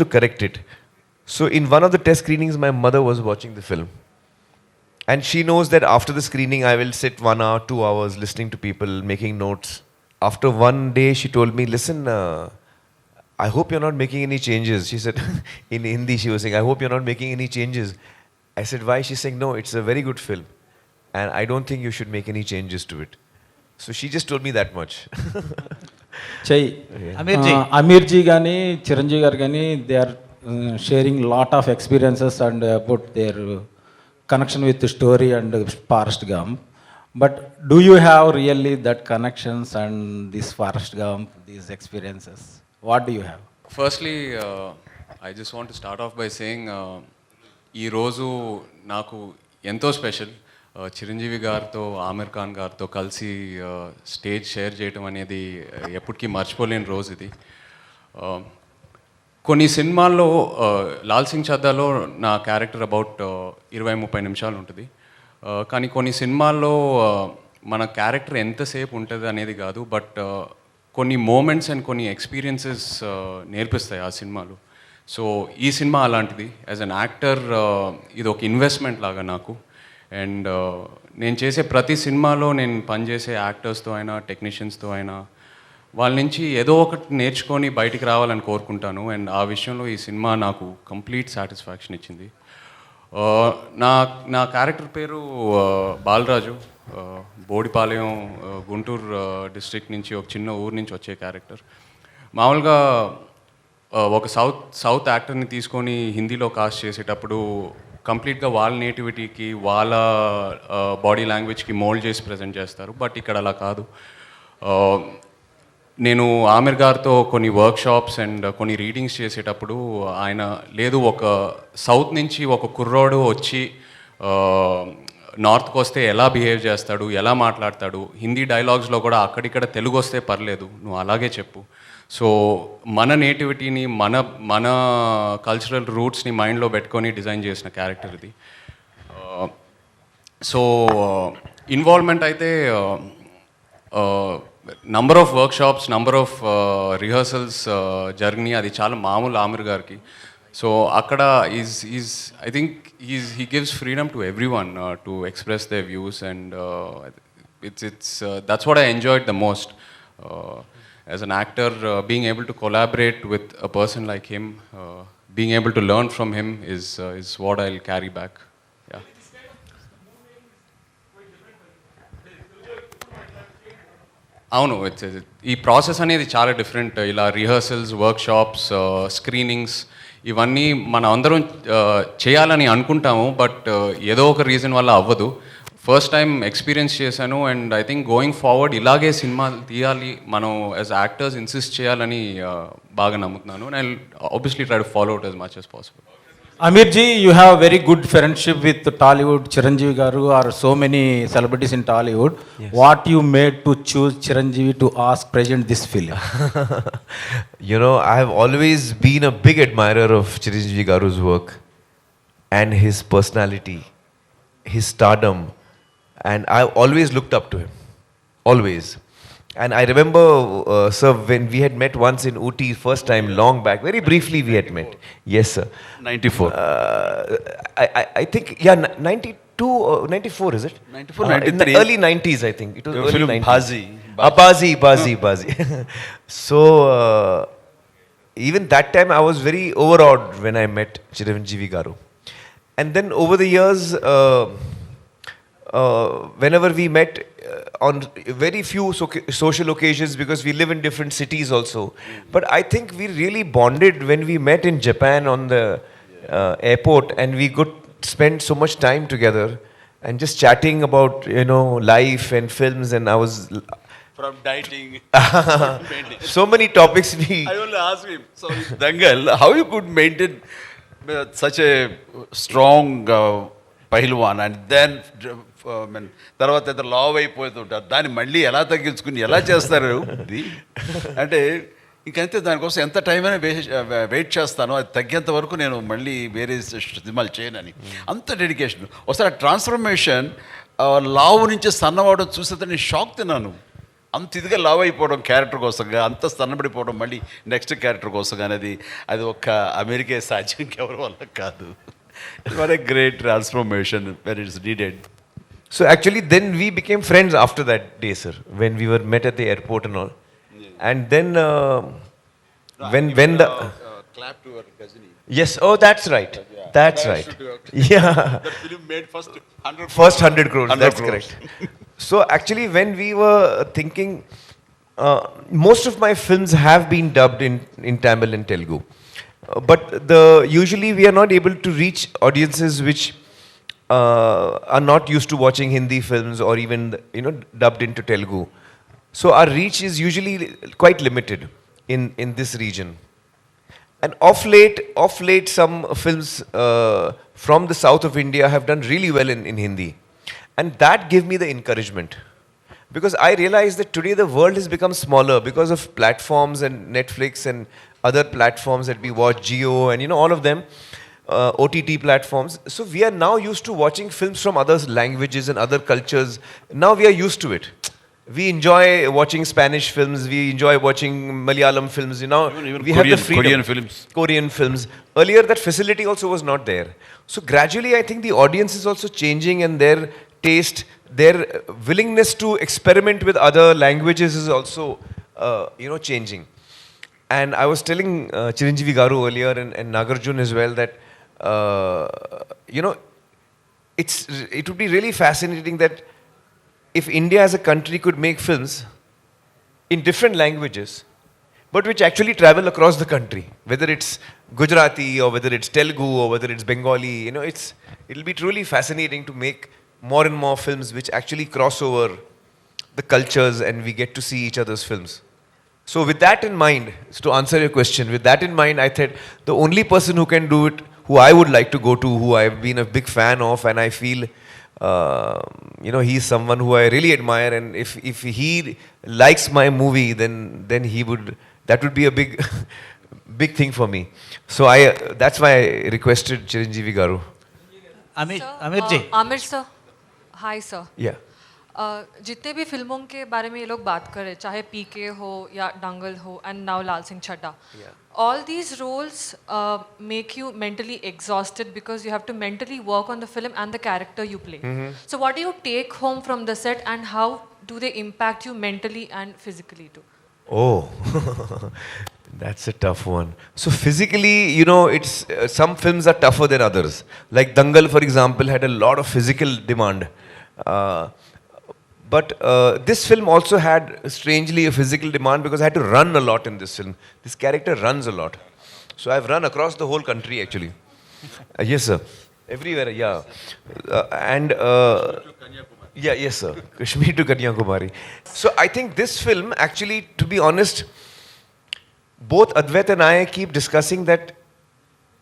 to correct it. So in one of the test screenings, my mother was watching the film. And she knows that after the screening, I will sit 1 hour, 2 hours listening to people, making notes. After one day, she told me, listen, I hope you're not making any changes. She said, in Hindi she was saying, I hope you're not making any changes. I said, why? She's saying, no, it's a very good film. And I don't think you should make any changes to it. So she just told me that much. Amirji gani, Chiranjeevi garu gani, they are sharing lot of experiences and about their connection with the story and Forrest Gump. But do you have really that connections and this Forrest Gump, these experiences? What do you have? Firstly, I just want to start off by saying, ఈ రోజు నాకు ఎంతో special. Chiranjeevi గారితో, ఆమిర్ ఖాన్ గారితో కలిసి stage share చేయటం అనేది ఎప్పటికీ మర్చిపోలేని రోజు ఇది. కొన్ని సినిమాల్లో, లాల్ సింగ్ చద్దాలో నా క్యారెక్టర్ అబౌట్ 20-30 నిమిషాలు ఉంటుంది. కానీ కొన్ని సినిమాల్లో మన క్యారెక్టర్ ఎంతసేపు ఉంటుంది అనేది కాదు, బట్ కొన్ని మూమెంట్స్ అండ్ కొన్ని ఎక్స్పీరియన్సెస్ నేర్పిస్తాయి ఆ సినిమాలు. సో ఈ సినిమా అలాంటిది. యాజ్ అన్ యాక్టర్ ఇది ఒక ఇన్వెస్ట్మెంట్ లాగా నాకు. అండ్ నేను చేసే ప్రతి సినిమాలో నేను పనిచేసే యాక్టర్స్తో అయినా, టెక్నీషియన్స్తో అయినా, వాళ్ళ నుంచి ఏదో ఒకటి నేర్చుకొని బయటికి రావాలని కోరుకుంటాను. అండ్ ఆ విషయంలో ఈ సినిమా నాకు కంప్లీట్ సాటిస్ఫాక్షన్ ఇచ్చింది. నా క్యారెక్టర్ పేరు బాలరాజు. బోడిపాలెం, గుంటూరు డిస్ట్రిక్ట్ నుంచి, ఒక చిన్న ఊరు నుంచి వచ్చే క్యారెక్టర్. మామూలుగా ఒక సౌత్ యాక్టర్ని తీసుకొని హిందీలో కాస్ట్ చేసేటప్పుడు కంప్లీట్గా వాళ్ళ నేటివిటీకి, వాళ్ళ బాడీ లాంగ్వేజ్కి మోల్డ్ చేసి ప్రజెంట్ చేస్తారు. బట్ ఇక్కడ అలా కాదు. నేను ఆమిర్ గారితో కొన్ని వర్క్షాప్స్ అండ్ కొన్ని రీడింగ్స్ చేసేటప్పుడు ఆయన లేదు ఒక సౌత్ నుంచి ఒక కుర్రోడు వచ్చి నార్త్కి వస్తే ఎలా బిహేవ్ చేస్తాడు, ఎలా మాట్లాడతాడు, హిందీ డైలాగ్స్లో కూడా అక్కడిక్కడ తెలుగు వస్తే పర్లేదు, నువ్వు అలాగే చెప్పు. సో మన నేటివిటీని మన మన కల్చరల్ రూట్స్ని మైండ్లో పెట్టుకొని డిజైన్ చేసిన క్యారెక్టర్ ఇది. సో ఇన్వాల్వ్మెంట్ అయితే number of workshops, number of rehearsals జరిగినాయి. అది చాలా మామూలు ఆమిర్ గారికి. సో అక్కడ is I think he gives freedom to everyone to express their views, and it's that's what I enjoyed the most as an actor, being able to collaborate with a person like him, being able to learn from him is what I'll carry back. Yeah. అవును, ఈ process అనేది చాలా different. ఇలా rehearsals, workshops, screenings ఇవన్నీ మనం అందరం చేయాలని అనుకుంటాము, బట్ ఏదో ఒక రీజన్ వల్ల అవ్వదు. ఫస్ట్ టైం ఎక్స్పీరియన్స్ చేశాను, and I think going forward ఇలాగే సినిమాలు తీయాలి, మనం యాజ్ యాక్టర్స్ ఇన్సిస్ట్ చేయాలని బాగా నమ్ముతున్నాను. And I obviously try to follow it as much as possible. Aamir ji, you have very good friendship with Tollywood, Chiranjeevi garu, or so many celebrities in Tollywood. Yes. What you made to choose Chiranjeevi to ask present this film? You know, I have always been a big admirer of Chiranjeevi garu's work and his personality, his stardom, and I've always looked up to him. Always. And I remember, sir, when we had met once in Ooty, first time, long back, very briefly we had met. Yes, sir. 94. I think, yeah, 92 or 94, is it? 94, in the 93. early 90s, I think. It was Your early film 90s. Bazi. So, even that time I was very overawed when I met Chiranjeevi garu. And then over the years, whenever we met on very few social occasions, because we live in different cities also, but I think we really bonded when we met in Japan on the airport, and we could spend so much time together and just chatting about, you know, life and films, and I was From dieting. so many topics we I will ask him, sorry, Dangal, how you could maintain such a strong pahalwan, and then తర్వాత అయితే లావ్ అయిపోతుంటారు, దాన్ని మళ్ళీ ఎలా తగ్గించుకుని ఎలా చేస్తారు ఇది అంటే ఇంకంతే. దానికోసం ఎంత టైం అయినా వెయిట్ చేస్తాను, అది తగ్గేంత వరకు నేను మళ్ళీ వేరే సినిమాలు చేయనని, అంత డెడికేషన్. ఒకసారి ట్రాన్స్ఫర్మేషన్ లావు నుంచి సన్నవడం చూసేది నేను షాక్ తిన్నాను. అంత ఇదిగా లావ్ అయిపోవడం క్యారెక్టర్ కోసంగా, అంత సన్నబడిపోవడం మళ్ళీ నెక్స్ట్ క్యారెక్టర్ కోసంగా అనేది అది ఒక్క అమెరికే సాధ్యం, ఎవరి వల్ల కాదు. What a great transformation when it's needed. So actually then we became friends after that day, sir, when we were met at the airport and all. Yeah. And then when the clap to her Gajini. Yes, oh that's right. Yeah. That's right. Yeah. That film made first 100 first 100 crores. 100 that's crores. Correct. So actually when we were thinking, most of my films have been dubbed in Tamil and Telugu. But usually we are not able to reach audiences which are not used to watching Hindi films or even, you know, dubbed into Telugu. So our reach is usually quite limited in this region. And of late some films from the south of India have done really well in Hindi. And that gave me the encouragement. Because I realized that today the world has become smaller because of platforms and Netflix and other platforms that we watch, Jio and, you know, all of them, OTT platforms. So we are now used to watching films from other languages and other cultures. Now we are used to it. We enjoy watching Spanish films, we enjoy watching Malayalam films, you know. Even we have the freedom. Korean films. Earlier that facility also was not there. So gradually I think the audience is also changing, and their taste, their willingness to experiment with other languages is also, you know, changing. And I was telling Chiranjeevi garu earlier and Nagarjun as well that, you know, it would be really fascinating that if India as a country could make films in different languages, but which actually travel across the country, whether it's Gujarati or whether it's Telugu or whether it's Bengali, you know, it'll be truly fascinating to make more and more films which actually cross over the cultures and we get to see each other's films. So with that in mind, to answer your question, with that in mind, I thought the only person who can do it, who I would like to go to, who I've been a big fan of, and I feel, he's someone who I really admire, and if he likes my movie, then he would, that would be a big, big thing for me. So that's why I requested Chiranjeevi Garu. Aamir ji. Aamir sir, hi sir. Yeah. जितने भी फिल्मों के बारे में ये लोग बात करें, चाहे पीके हो या दंगल हो and now Laal Singh Chaddha, all these roles make you mentally exhausted because you have to mentally work on the film and the character you play. So what do you take home from the set and how do they impact you mentally and physically too? Oh, that's a tough one. So physically, it's some films are tougher than others. Like Dangal, for example, had a lot of physical demand. But this film also had, strangely, a physical demand because I had to run a lot in this film. This character runs a lot. So I've run across the whole country, actually. Yes, sir. Everywhere, yeah. Yes, sir. Kashmir to Kanyakumari. So I think this film, actually, to be honest, both Advait and I keep discussing that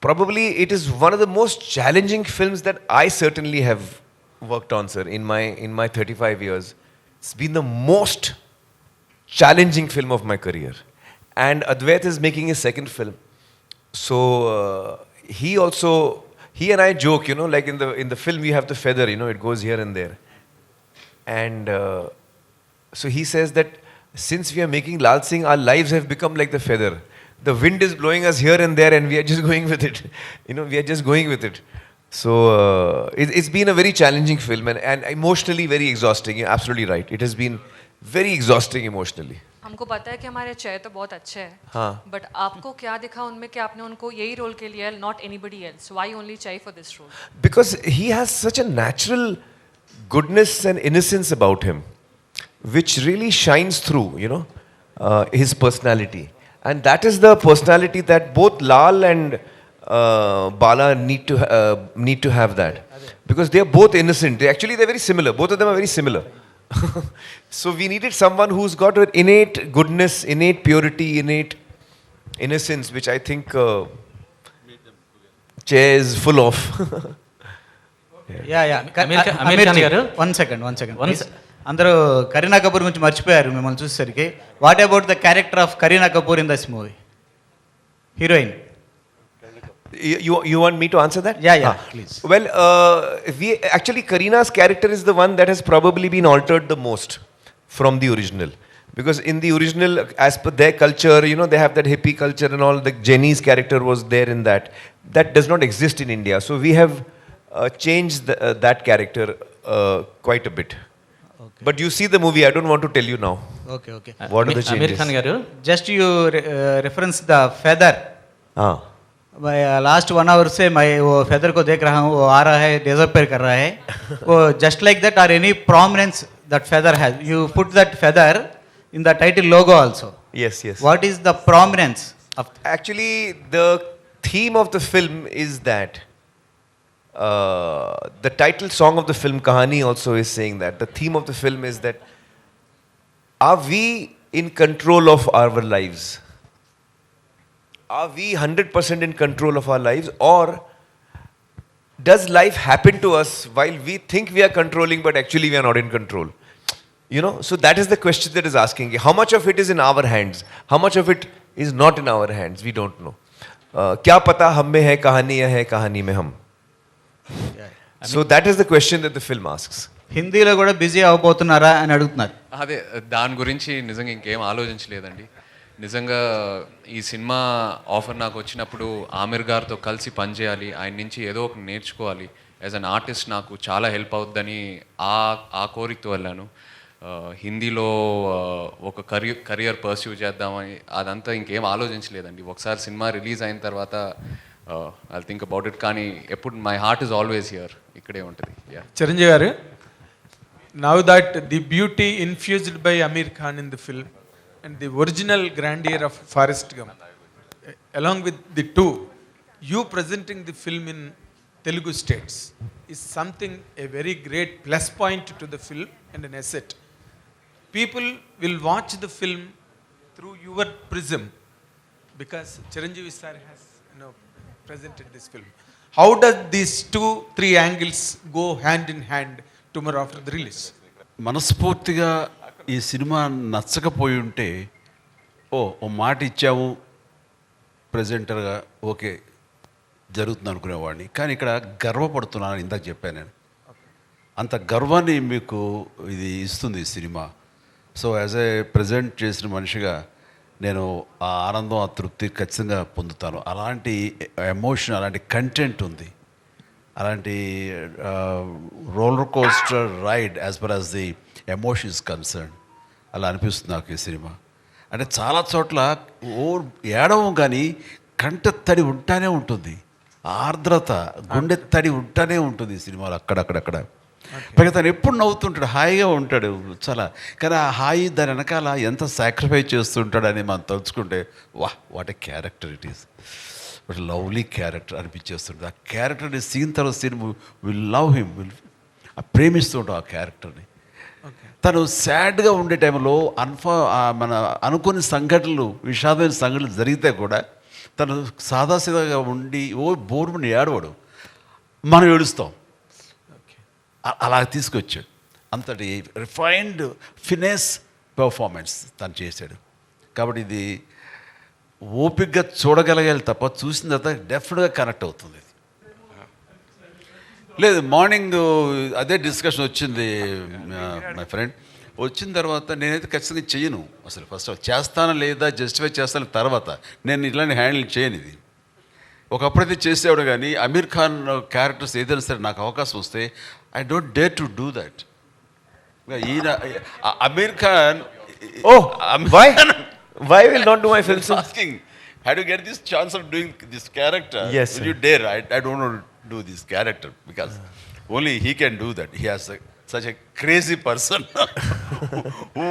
probably it is one of the most challenging films that I certainly have worked on, sir, in my 35 years. It's been the most challenging film of my career. And Advait is making his second film. So he and I joke, like in the film you have the feather, it goes here and there. And so he says that since we are making Laal Singh, our lives have become like the feather. The wind is blowing us here and there and we are just going with it. We are just going with it. So it's been a very challenging film and emotionally very exhausting. You're absolutely right. It has been very exhausting emotionally. हमको पता है कि हमारे चय तो बहुत अच्छे हैं, हाँ. बट आपको क्या दिखा उनमें कि आपने उनको यही रोल के लिए, not anybody else? Why only Chai for this role? Because he has such a natural goodness and innocence about him, which really shines through, his personality. And that is the personality that both Lal and Bala need to have that. Because they are both innocent. They're very similar. Both of them are very similar. So we needed someone who's got an innate goodness, innate purity, innate innocence, which I think Che is full of. Aamir Khan garu, one second. అందరూ కరీనా కపూర్ గురించి మర్చిపోయారు మిమ్మల్ని చూసేసరికి. What about the character of Kareena Kapoor in this movie, heroine? You want me to answer that? Yeah, please. Well, Karina's character is the one that has probably been altered the most from the original. Because in the original, as per their culture, they have that hippie culture and all. The Jenny's character was there in that. That does not exist in India. So we have changed that character quite a bit. Okay. But you see the movie, I don't want to tell you now. Okay. What are the changes? Aamir Khan garu, just you reference the feather. Last 1 hour से मैं वो feather को देख रहा हूँ, वो आ रहा है, डिसअपियर कर रहा है. वो just like that are any prominence that feather has, you put that feather in the title logo also. Yes. What is the prominence of? Actually, the theme of the film is that the title song of the film Kahani also is saying that the theme of the film is that are we in control of our lives? Are we 100% in control of our lives, or does life happen to us while we think we are controlling but actually we are not in control? So that is the question that is asking. How much of it is in our hands? How much of it is not in our hands? We don't know. क्या पता हम में है कहानी या है कहानी में हम? So that is the question that the film asks. హిందీలో కూడా బిజీ అవబోతున్నారా అని అడుగుతున్నారు. అదే దాని గురించి నిజంగా ఇంకేం ఆలోచించలేదండి. నిజంగా ఈ సినిమా ఆఫర్ నాకు వచ్చినప్పుడు ఆమిర్ గారితో కలిసి పనిచేయాలి, ఆయన నుంచి ఏదో ఒక నేర్చుకోవాలి, యాజ్ అన్ ఆర్టిస్ట్ నాకు చాలా హెల్ప్ అవుద్దని ఆ కోరికతో వెళ్ళాను. హిందీలో ఒక కరియర్ పర్స్యూ చేద్దామని అదంతా ఇంకేం ఆలోచించలేదండి. ఒకసారి సినిమా రిలీజ్ అయిన తర్వాత ఐ థింక్ అబౌట్ ఇట్. కానీ ఎప్పుడు my heart is always here, ఇక్కడే ఉంటుంది. Chiranjeevi garu, now that the beauty infused by Aamir Khan in the film and the original grandeur of Forrest Gump, along with the two, you presenting the film in Telugu states is something, a very great plus point to the film and an asset. People will watch the film through your prism, because Chiranjeevi sir has presented this film. How does these 2-3 angles go hand in hand tomorrow after the release? మనస్ఫూర్తిగా ఈ cinema నచ్చకపోయి ఉంటే ఓ మాట ఇచ్చాము ప్రజెంటర్గా, okay జరుగుతుంది అనుకునేవాడిని. కానీ ఇక్కడ గర్వపడుతున్నాను, ఇందాక చెప్పాను నేను. అంత గర్వాన్ని మీకు ఇది ఇస్తుంది ఈ cinema. So as a present చేసిన మనిషిగా నేను ఆ ఆనందం, ఆ తృప్తి ఖచ్చితంగా పొందుతాను. అలాంటి ఎమోషన్, అలాంటి కంటెంట్ ఉంది, అలాంటి roller coaster ride as per as the emotion is concern. అలా అనిపిస్తుంది నాకు ఈ సినిమా. అంటే చాలా చోట్ల ఏడవం కానీ కంట తడి ఉంటానే ఉంటుంది, ఆర్ద్రత, గుండె తడి ఉంటానే ఉంటుంది ఈ సినిమాలో అక్కడక్కడక్కడ. పైగా తను ఎప్పుడు నవ్వుతుంటాడు, హాయిగా ఉంటాడు చాలా. కానీ ఆ హాయి దాని వెనకాల ఎంత సాక్రిఫైస్ చేస్తుంటాడని మనం తలుచుకుంటే what a character it is, but lovely character అనిపించేస్తుంది. ఆ క్యారెక్టర్ని సీన్ తర్వాత సీన్ విల్ లవ్ హిమ్, ప్రేమిస్తూ ఉంటాం ఆ క్యారెక్టర్ని. తను సాడ్గా ఉండే టైంలో మన అనుకుని సంఘటనలు, విషాదమైన సంఘటనలు జరిగితే కూడా తను సాదాసీదాగా ఉండి బోర్మని ఏడవడు, మనం ఏడుస్తాం. అలా తీసుకొచ్చాడు. అంతటి రిఫైన్డ్ ఫినెస్ పెర్ఫార్మెన్స్ తను చేశాడు. కాబట్టి ఇది ఓపికగా చూడగలగాలి తప్ప చూసిన తర్వాత డెఫినెట్గా కనెక్ట్ అవుతుంది. లేదు, మార్నింగ్ అదే డిస్కషన్ వచ్చింది మై ఫ్రెండ్. వచ్చిన తర్వాత నేనైతే ఖచ్చితంగా చెయ్యను అసలు. ఫస్ట్ చేస్తానా లేదా జస్టిఫై చేస్తాను తర్వాత. నేను ఇట్లాంటి హ్యాండిల్ చేయను. ఇది ఒకప్పుడైతే చేసేవాడు, కానీ అమీర్ ఖాన్ క్యారెక్టర్స్ ఏదైనా సరే నాకు అవకాశం వస్తే I don't dare to do that. ఈయన Aamir Khan, why will not do my films? Asking, how do you get this chance of doing this character? Yes, will you dare? I don't want to do this character because only he can do that. He has such a crazy person who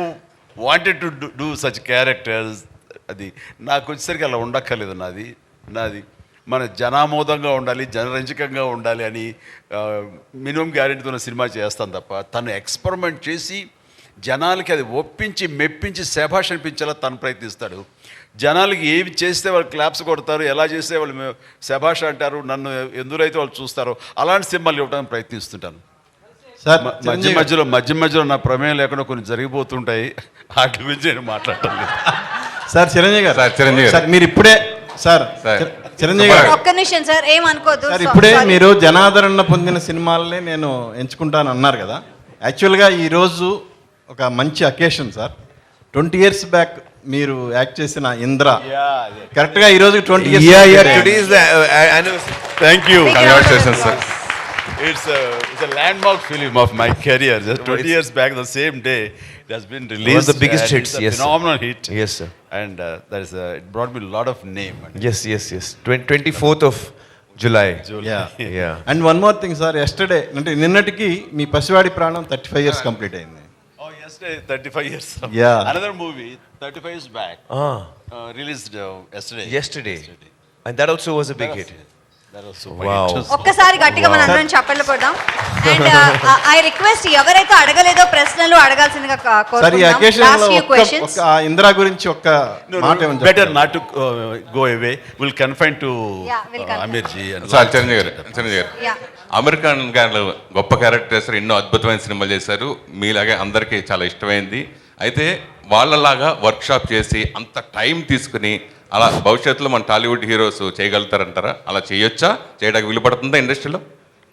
wanted to do such characters. అది నాకు వచ్చేసరికి అలా ఉండక్కర్లేదు. నాది మన జనామోదంగా ఉండాలి, జనరంజకంగా ఉండాలి అని minimum గ్యారెంటీతో cinema చేస్తాను తప్ప, తను ఎక్స్పెరిమెంట్ చేసి జనాలకి అది ఒప్పించి మెప్పించి శభాష్ అనిపించేలా తను ప్రయత్నిస్తాడు. జనాలకి ఏవి చేస్తే వాళ్ళు క్లాప్స్ కొడతారు, ఎలా చేస్తే వాళ్ళు శభాష్ అంటారు, నన్ను ఎందులో అయితే వాళ్ళు చూస్తారో అలాంటి సినిమాలు ఇవ్వడానికి ప్రయత్నిస్తుంటాను. సార్ మధ్య మధ్యలో నా ప్రమేయం లేకుండా కొన్ని జరిగిపోతుంటాయి, వాటి గురించి నేను మాట్లాడటం లేదు. సార్ చిరంజీవి గారు, సార్ మీరు ఇప్పుడే చిరంజీవి గారు ఒక్క నిమిషం సార్, ఏమనుకోదు సార్. ఇప్పుడే మీరు జనాదరణ పొందిన సినిమాలనే నేను ఎంచుకుంటాను అన్నారు కదా. యాక్చువల్గా ఈరోజు ఒక మంచి అకేషన్ సార్. 20 years బ్యాక్ మీరు యాక్ట్ చేసిన ఇంద్ర కరెక్ట్గా ఈరోజు 20 years. Thank you, congratulations sir. It's a landmark film of my career. Just 20 years back, the same day, it has been released. One of the biggest hits. It's a phenomenal hit. Yes, sir. And it brought me a lot of name. Yes. 24th of July. Yeah. And one more thing, sir. Yesterday, అంటే నిన్నటికి మీ పసివాడి ప్రాణం 35 years complete అయింది. Oh, yesterday, 35 years. Yeah. Another movie, 35 years back, released yesterday. And that also was a big hit. Wow. ఒక్కసారి గట్టిగా మన అందరం చప్పట్లు కొడదాం. అండ్ ఐ రిక్వెస్ట్ ఎవరైతే అడగలేదో ప్రశ్నలు అడగాల్సిందిగా కోరుకుంటున్నాం. ఇందిరా గురించి ఒక్క మాట better not to go away, will confine to Aamir ji. Chiranjeevi garu, Aamir Khan గారు గొప్ప క్యారెక్టర్ చేశారు, ఎన్నో అద్భుతమైన సినిమాలు చేశారు, మీలాగే అందరికీ చాలా ఇష్టమైంది. అయితే వాళ్ళలాగా వర్క్షాప్ చేసి అంత టైం తీసుకుని అలా భవిష్యత్తులో మన టాలీవుడ్ హీరోస్ చేయగలుగుతారంటారా? అలా చేయొచ్చా? చేయడానికి వీలు పడుతుందా ఇండస్ట్రీలో?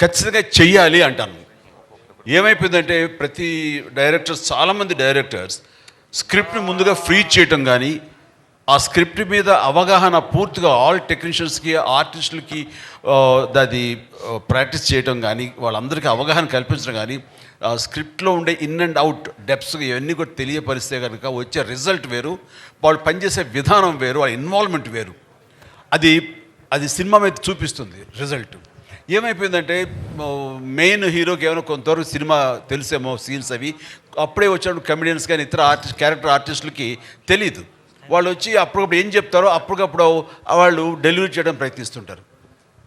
ఖచ్చితంగా చెయ్యాలి అంటాను. ఏమైపోయిందంటే ప్రతి డైరెక్టర్స్, చాలామంది డైరెక్టర్స్ స్క్రిప్ట్ని ముందుగా ఫ్రీ చేయటం కానీ, ఆ స్క్రిప్ట్ మీద అవగాహన పూర్తిగా ఆల్ టెక్నీషియన్స్కి, ఆర్టిస్టులకి అది ప్రాక్టీస్ చేయటం కానీ, వాళ్ళందరికీ అవగాహన కల్పించడం కానీ, స్క్రిప్ట్లో ఉండే ఇన్ అండ్ అవుట్ డెప్స్ ఇవన్నీ కూడా తెలియపరిస్తే కనుక వచ్చే రిజల్ట్ వేరు, వాళ్ళు పనిచేసే విధానం వేరు, వాళ్ళ ఇన్వాల్వ్మెంట్ వేరు. అది సినిమా మీద చూపిస్తుంది రిజల్ట్. ఏమైపోయిందంటే మెయిన్ హీరోకి ఏమైనా కొంతవరకు సినిమా తెలిసేమో సీన్స్ అవి, అప్పుడే వచ్చాడు కమెడియన్స్ కానీ ఇతర క్యారెక్టర్ ఆర్టిస్టులకి తెలియదు. వాళ్ళు వచ్చి అప్పటికప్పుడు ఏం చెప్తారో అప్పటికప్పుడు వాళ్ళు డెలివరీ చేయడం ప్రయత్నిస్తుంటారు.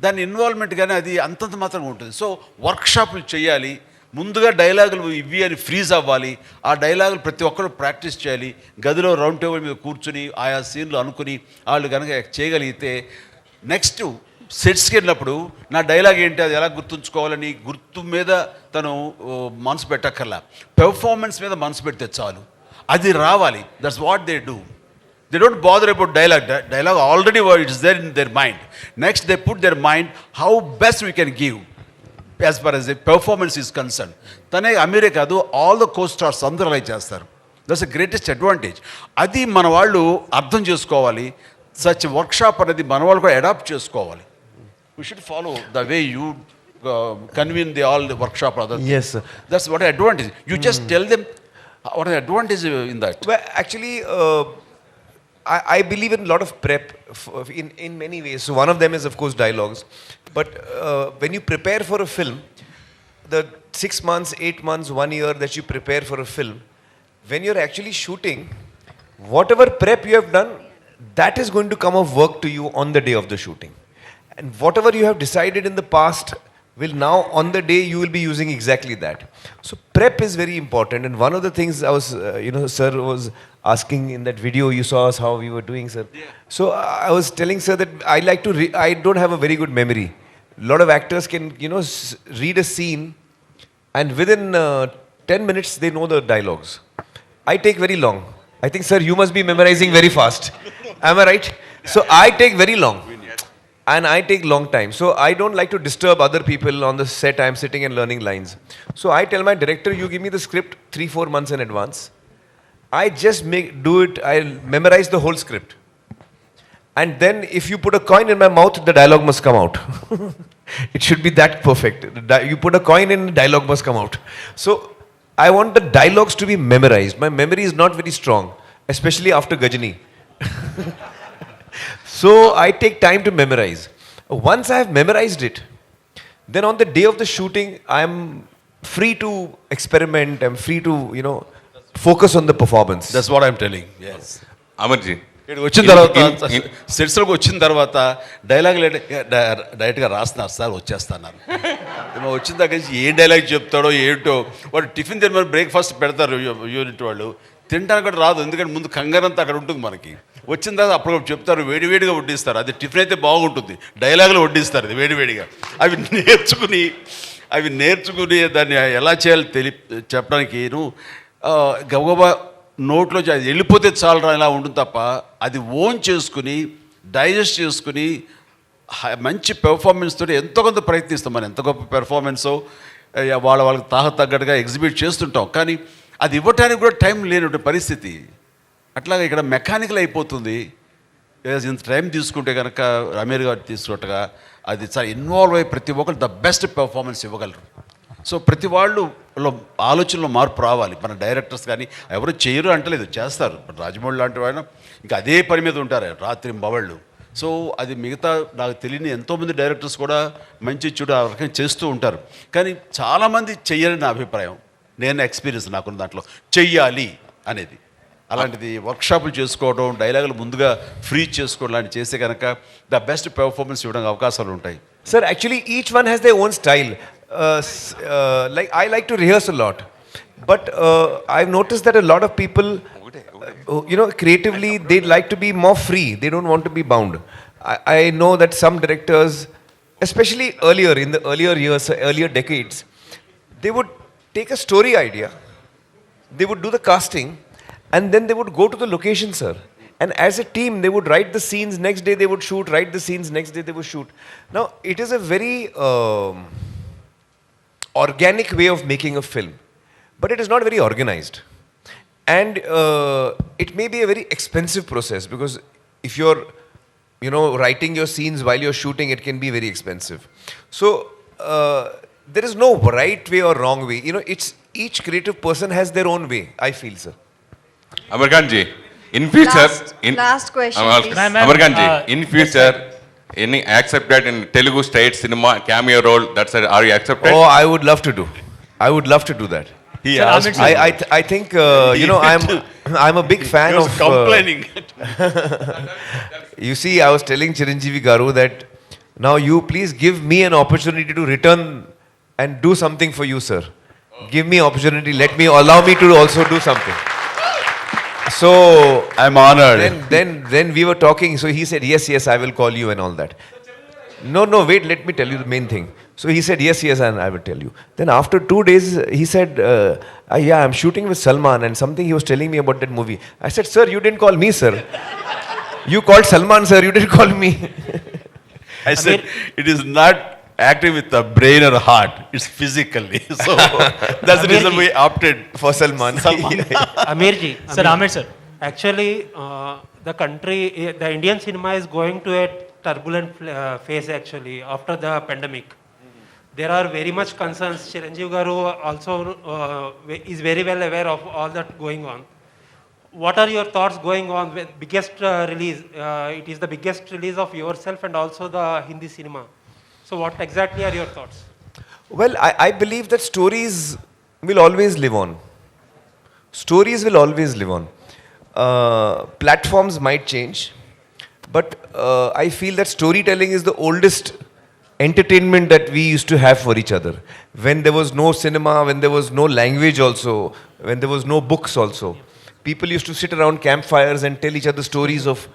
దాని ఇన్వాల్వ్మెంట్ కానీ అది అంతంత మాత్రంగా ఉంటుంది. సో వర్క్షాపులు చేయాలి, ముందుగా డైలాగులు ఇవి అని ఫ్రీజ్ అవ్వాలి. ఆ డైలాగులు ప్రతి ఒక్కరు ప్రాక్టీస్ చేయాలి. గదిలో రౌండ్ టేబుల్ మీద కూర్చుని ఆయా సీన్లు అనుకుని వాళ్ళు కనుక చేయగలిగితే నెక్స్ట్ సెట్స్కి వెళ్ళినప్పుడు నా డైలాగ్ ఏంటి, అది ఎలా గుర్తుంచుకోవాలని గుర్తు మీద తను మనసు పెట్టక్కర్లా, పెర్ఫార్మెన్స్ మీద మనసు పెడితే చాలు, అది రావాలి. That's what they do. They don't bother about dialogue. Dialogue already it is there in their mind. Next, they put their mind how best we can give as far as the performance is concerned. తనే అమీరే కాదు, all the co stars అందరూ అలా చేస్తారు. That's the greatest advantage. అది మన వాళ్ళు అర్థం చేసుకోవాలి. సచ్ వర్క్షాప్ అనేది మన వాళ్ళు కూడా అడాప్ట్ చేసుకోవాలి. We should follow the way you convene all the workshop. Yes, sir. That's what advantage. You just tell them what an advantage in that. Well, actually, I believe in a lot of prep in many ways. So one of them is, of course, dialogues. But when you prepare for a film, the 6 months, 8 months, 1 year that you prepare for a film, when you're actually shooting, whatever prep you have done, that is going to come of work to you on the day of the shooting. And whatever you have decided in the past will now, on the day, you will be using exactly that. So prep is very important. And one of the things I was, sir was asking in that video, you saw us how we were doing, sir. Yeah. So I was telling sir that I like to, I don't have a very good memory. A lot of actors can, read a scene and within 10 minutes they know the dialogues. I take very long. I think, sir, you must be memorizing very fast. Am I right? So I take very long. And I take long time. So I don't like to disturb other people on the set. I'm sitting and learning lines. So I tell my director, you give me the script 3-4 months in advance. I just do it. I'll memorize the whole script. And then if you put a coin in my mouth, the dialogue must come out. It should be that perfect. You put a coin in, dialogue must come out. So I want the dialogues to be memorized. My memory is not very strong, especially after Gajani. So I take time to memorize. Once I have memorized it, then on the day of the shooting, I'm free to experiment. I'm free to, focus on the performance. That's what I'm telling. Yes. అమర్జీ, ఇక్కడ వచ్చిన తర్వాత సెట్స్లోకి వచ్చిన తర్వాత dialogue డైరెక్ట్గా రాస్తున్నారు sir, వచ్చేస్తున్నారు. వచ్చిన దగ్గర నుంచి ఏ డైలాగ్ చెప్తాడో ఏంటో, వాడు టిఫిన్ తిని బ్రేక్ఫాస్ట్ పెడతారు యూనిట్ వాళ్ళు, తినడానికి కూడా రాదు, ఎందుకంటే ముందు కంగారంతా అక్కడ ఉంటుంది మనకి. వచ్చిన తర్వాత అప్పుడు చెప్తారు, వేడివేడిగా వడ్డిస్తారు. అది టిఫిన్ అయితే బాగుంటుంది, డైలాగులు వడ్డిస్తారు అది వేడివేడిగా. అవి నేర్చుకుని దాన్ని ఎలా చేయాలో చెప్పడానికి గబగబా నోట్లో అది వెళ్ళిపోతే చాలరా ఇలా ఉంటుంది తప్ప, అది ఓన్ చేసుకుని డైజెస్ట్ చేసుకుని మంచి పెర్ఫార్మెన్స్ తోటి ఎంతో కొంత ప్రయత్నిస్తాం. మనం ఎంత గొప్ప పెర్ఫార్మెన్సో వాళ్ళకి తగ్గట్టుగా ఎగ్జిబిట్ చేస్తుంటాం, కానీ అది ఇవ్వటానికి కూడా టైం లేనటువంటి పరిస్థితి. అట్లాగే ఇక్కడ మెకానికల్ అయిపోతుంది. ఇంత టైం తీసుకుంటే కనుక అమీర్ గారు తీసుకున్నట్టుగా అది చాలా ఇన్వాల్వ్ అయ్యి ప్రతి ఒక్కరు ద బెస్ట్ పెర్ఫార్మెన్స్ ఇవ్వగలరు. సో ప్రతి వాళ్ళు ఆలోచనలో మార్పు రావాలి. మన డైరెక్టర్స్ కానీ ఎవరు చేయరు అంటలేదు, చేస్తారు. రాజమౌళి లాంటి ఆయన ఇంకా అదే పని మీద ఉంటారు రాత్రి బవళ్ళు. సో అది మిగతా నాకు తెలియని ఎంతోమంది డైరెక్టర్స్ కూడా మంచి చెడు ఆ రకంగా చేస్తూ ఉంటారు, కానీ చాలామంది చెయ్యాలని నా అభిప్రాయం. నేను ఎక్స్పీరియన్స్ నాకున్న దాంట్లో చెయ్యాలి అనేది. అలాంటిది వర్క్షాపులు చేసుకోవడం, డైలాగులు ముందుగా ఫ్రీ చేసుకోవడం లాంటివి చేస్తే కనుక ద బెస్ట్ పెర్ఫార్మెన్స్ ఇవ్వడానికి అవకాశాలు ఉంటాయి. Sir, actually each one has their own style. Like I like to rehearse a lot, but I've noticed that a lot of people, creatively they like to be more free. They don't want to be bound. I know that some directors, especially earlier in the earlier years, earlier decades, they would take a story idea, they would do the casting, and then they would go to the location, sir. And as a team, they would write the scenes, next day they would shoot, write the scenes, next day they would shoot. Now, it is a very organic way of making a film, but it is not very organized. And it may be a very expensive process, because if you're, writing your scenes while you're shooting, it can be very expensive. So, there is no right way or wrong way. It's each creative person has their own way, I feel, sir. Aamir Khan ji, in future, last question, please. Aamir Khan ji, in future, any accepted in Telugu state cinema cameo role? That's are you accepted? Oh, I would love to do. I would love to do that. He asked me. I think I'm a big fan of. Complaining. You see, I was telling Chiranjeevi Garu that now you please give me an opportunity to return and do something for you, sir. give me opportunity, allow me to also do something. So I'm honored. Then we were talking. So he said, yes, I will call you and all that. No, wait, let me tell you the main thing. So he said, yes, and I will tell you. Then after 2 days, he said, yeah, I'm shooting with Salman and something he was telling me about that movie. I said, sir, you didn't call me, sir. You called Salman, sir, you didn't call me. I said, it is not acting with the brain or heart, it's physically. So that's the reason we opted for Salman. Amirji. Sir, Aamir sir. Actually, the country, the Indian cinema is going to a turbulent phase actually after the pandemic. There are very much concerns. Chiranjeevi garu also is very well aware of all that going on. What are your thoughts going on with biggest release? It is the biggest release of yourself and also the Hindi cinema. So what exactly are your thoughts? Well, I believe that stories will always live on. Stories will always live on. Platforms might change, but I feel that storytelling is the oldest entertainment that we used to have for each other. When there was no cinema, when there was no language also, when there was no books also, people used to sit around campfires and tell each other stories of,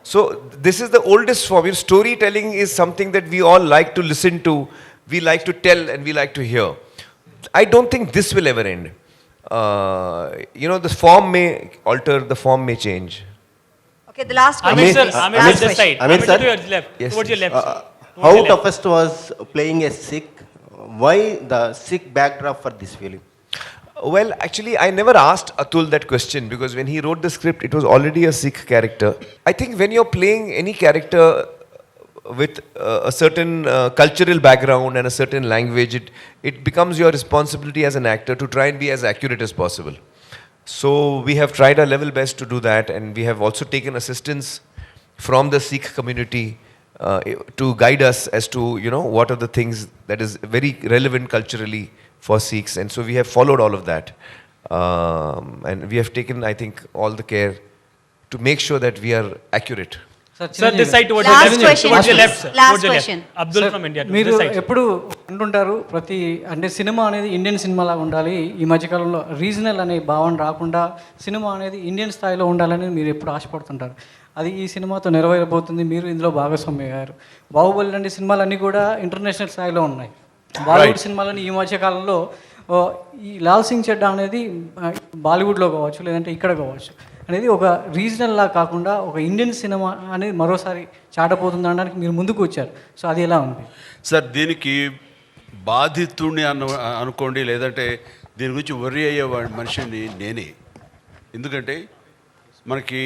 So this is the oldest form. Storytelling is something that we all like to listen to, we like to tell, and we like to hear. I don't think this will ever end. The form may alter, the form may change. Okay, the last question. Aamir sir, this side. Aamir sir, to your left. Yes, Towards your left. How toughest was playing a Sikh? Why the Sikh backdrop for this film? Well, actually, I never asked Atul that question because when he wrote the script, it was already a Sikh character. I think when you're playing any character with a certain cultural background and a certain language, it becomes your responsibility as an actor to try and be as accurate as possible. So we have tried our level best to do that, and we have also taken assistance from the Sikh community to guide us as to what are the things that is very relevant culturally for Sikhs, and so we have followed all of that, and we have taken, I think, all the care to make sure that we are accurate. Sir, this side towards Last your left. question, Towards your please. left, sir. Last Towards your left. question. Abdul from India. మీరు This side, sir. ఎప్పుడు అంటుంటారు అంటే cinema అనేది Indian cinema లాగా ఉండాలి, ఈ మధ్యకాలంలో regional అనే భావన రాకుండా సినిమా అనేది ఇండియన్ స్థాయిలో ఉండాలని మీరు ఎప్పుడు ఆశపడుతుంటారు. అది ఈ సినిమాతో నెరవేరబోతుంది. మీరు ఇందులో భాగస్వామ్యయ్యారు. బాహుబలి లాంటి సినిమాలన్నీ కూడా ఇంటర్నేషనల్ స్థాయిలో ఉన్నాయి. బాలీవుడ్ సినిమాలని ఈ మధ్యకాలంలో ఈ లాల్ సింగ్ చెడ్డా అనేది బాలీవుడ్లో కావచ్చు, లేదంటే ఇక్కడ కావచ్చు అనేది ఒక రీజనల్ లా కాకుండా ఒక ఇండియన్ సినిమా అనేది మరోసారి చాటపోతుంది అనడానికి మీరు ముందుకు వచ్చారు. సో అది ఎలా ఉంది సార్? దీనికి బాధితుడిని అనుకోండి, లేదంటే దీని గురించి వర్రీ అయ్యే మనిషిని నేనే. ఎందుకంటే మనకి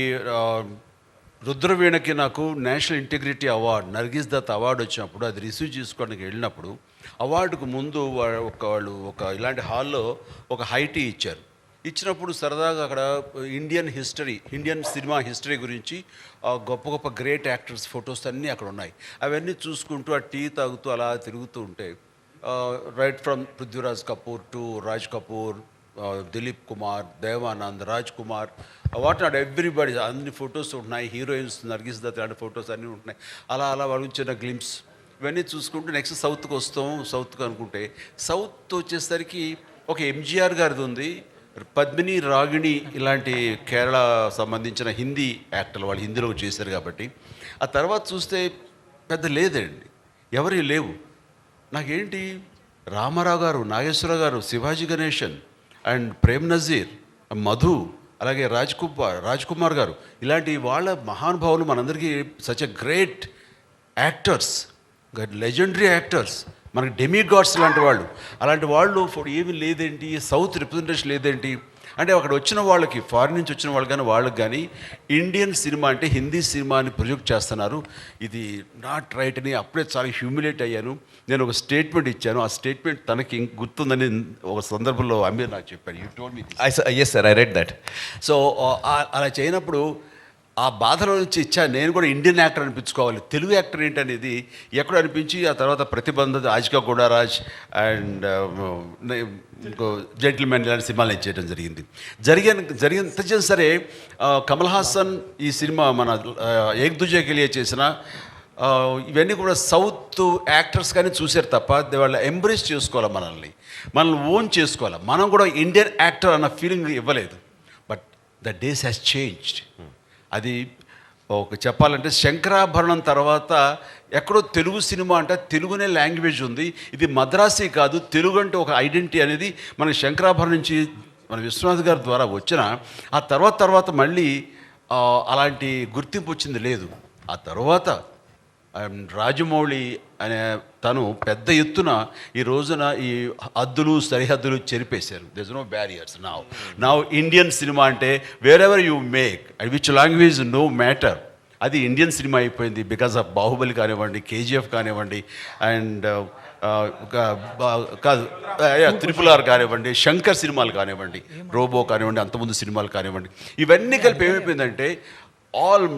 రుద్రవీణకి నాకు national integrity award, Nargis Dutt award వచ్చినప్పుడు అది రిసీవ్ చేసుకోవడానికి వెళ్ళినప్పుడు అవార్డుకు ముందు వాళ్ళు ఒక ఇలాంటి హాల్లో ఒక హైటీ ఇచ్చారు. ఇచ్చినప్పుడు సరదాగా అక్కడ ఇండియన్ సినిమా హిస్టరీ గురించి గొప్ప గొప్ప గ్రేట్ యాక్టర్స్ ఫొటోస్ అన్నీ అక్కడ ఉన్నాయి. అవన్నీ చూసుకుంటూ ఆ టీ తాగుతూ అలా తిరుగుతూ ఉంటే right from Prithviraj Kapoor to Raj Kapoor, Dilip Kumar, Devanand, Raj Kumar, what not everybody అన్ని ఫొటోస్ ఉంటున్నాయి. హీరోయిన్స్ నర్గిస్ దత్ లాంటి ఫొటోస్ అన్నీ ఉంటున్నాయి. అలా వాళ్ళ చిన్న గ్లిమ్స్ ఇవన్నీ చూసుకుంటూ నెక్స్ట్ సౌత్కి వస్తాం. సౌత్కి అనుకుంటే సౌత్ వచ్చేసరికి ఒక ఎంజీఆర్ గారిది ఉంది, పద్మిని, రాగిణి ఇలాంటి కేరళ సంబంధించిన హిందీ యాక్టర్లు వాళ్ళు హిందీలో చేశారు కాబట్టి. ఆ తర్వాత చూస్తే పెద్ద లేదండి, ఎవరి లేవు. నాకేంటి రామారావు గారు, నాగేశ్వర గారు, శివాజీ గణేశన్ అండ్ ప్రేమ్ నజీర్, మధు, అలాగే రాజ్ కుమార్ గారు ఇలాంటి వాళ్ళ మహానుభావులు మనందరికీ such a great actors, legendary actors, మనకి డెమిగాడ్స్ లాంటి వాళ్ళు. అలాంటి వాళ్ళు ఏమీ లేదేంటి, సౌత్ రిప్రజెంటేషన్ లేదేంటి అంటే అక్కడ వచ్చిన వాళ్ళకి, ఫారిన్ నుంచి వచ్చిన వాళ్ళు కానీ వాళ్ళకి కానీ ఇండియన్ సినిమా అంటే హిందీ సినిమాని ప్రొజెక్ట్ చేస్తున్నారు. ఇది నాట్ రైట్ అని అప్పుడే చాలా హ్యూమిలేట్ అయ్యాను. నేను ఒక స్టేట్మెంట్ ఇచ్చాను. ఆ స్టేట్మెంట్ తనకి గుర్తుందని ఒక సందర్భంలో అమీర్ నాకు చెప్పాడు. You told me this. Yes sir, I read that. So అలా చేయనప్పుడు ఆ బాధలో నుంచి నేను కూడా ఇండియన్ యాక్టర్ అనిపించుకోవాలి, తెలుగు యాక్టర్ ఏంటనేది ఎక్కడ అనిపించి ఆ తర్వాత ప్రతిబంధ, ఆజికా గోడారాజ్ అండ్ ఇంకో జెంటిల్మెన్ ఇలాంటి సినిమాలు నేను చేయడం జరిగిన సరే కమల్ హాసన్ ఈ సినిమా మన ఏక్ దుజే కే లియే చేసిన ఇవన్నీ కూడా సౌత్ యాక్టర్స్ కానీ చూశారు తప్ప వాళ్ళ ఎంబ్రేస్ చేసుకోవాలి, మనల్ని ఓన్ చేసుకోవాలి. మనం కూడా ఇండియన్ యాక్టర్ అన్న ఫీలింగ్ ఇవ్వలేదు. But the days has changed. అది ఒక చెప్పాలంటే శంకరాభరణం తర్వాత ఎక్కడో తెలుగు సినిమా అంటే తెలుగునే లాంగ్వేజ్ ఉంది, ఇది మద్రాసీ కాదు, తెలుగు అంటే ఒక ఐడెంటిటీ అనేది మనకి శంకరాభరణం నుంచి మన విశ్వనాథ్ గారి ద్వారా వచ్చిన ఆ తర్వాత మళ్ళీ అలాంటి గుర్తింపు వచ్చింది లేదు. ఆ తర్వాత రాజమౌళి అనే తను పెద్ద ఎత్తున ఈ రోజున ఈ హద్దులు సరిహద్దులు చెరిపేశారు. There is no barriers now Indian cinema అంటే wherever you make which language no matter, అది ఇండియన్ సినిమా అయిపోయింది. బికాజ్ ఆఫ్ బాహుబలి కానివ్వండి, కేజీఎఫ్ కానివ్వండి, అండ్ కాదు RRR కానివ్వండి, శంకర్ సినిమాలు కానివ్వండి, రోబో కానివ్వండి, అంతకుముందు సినిమాలు కానివ్వండి, ఇవన్నీ కలిపి ఏమైపోయిందంటే ఆల్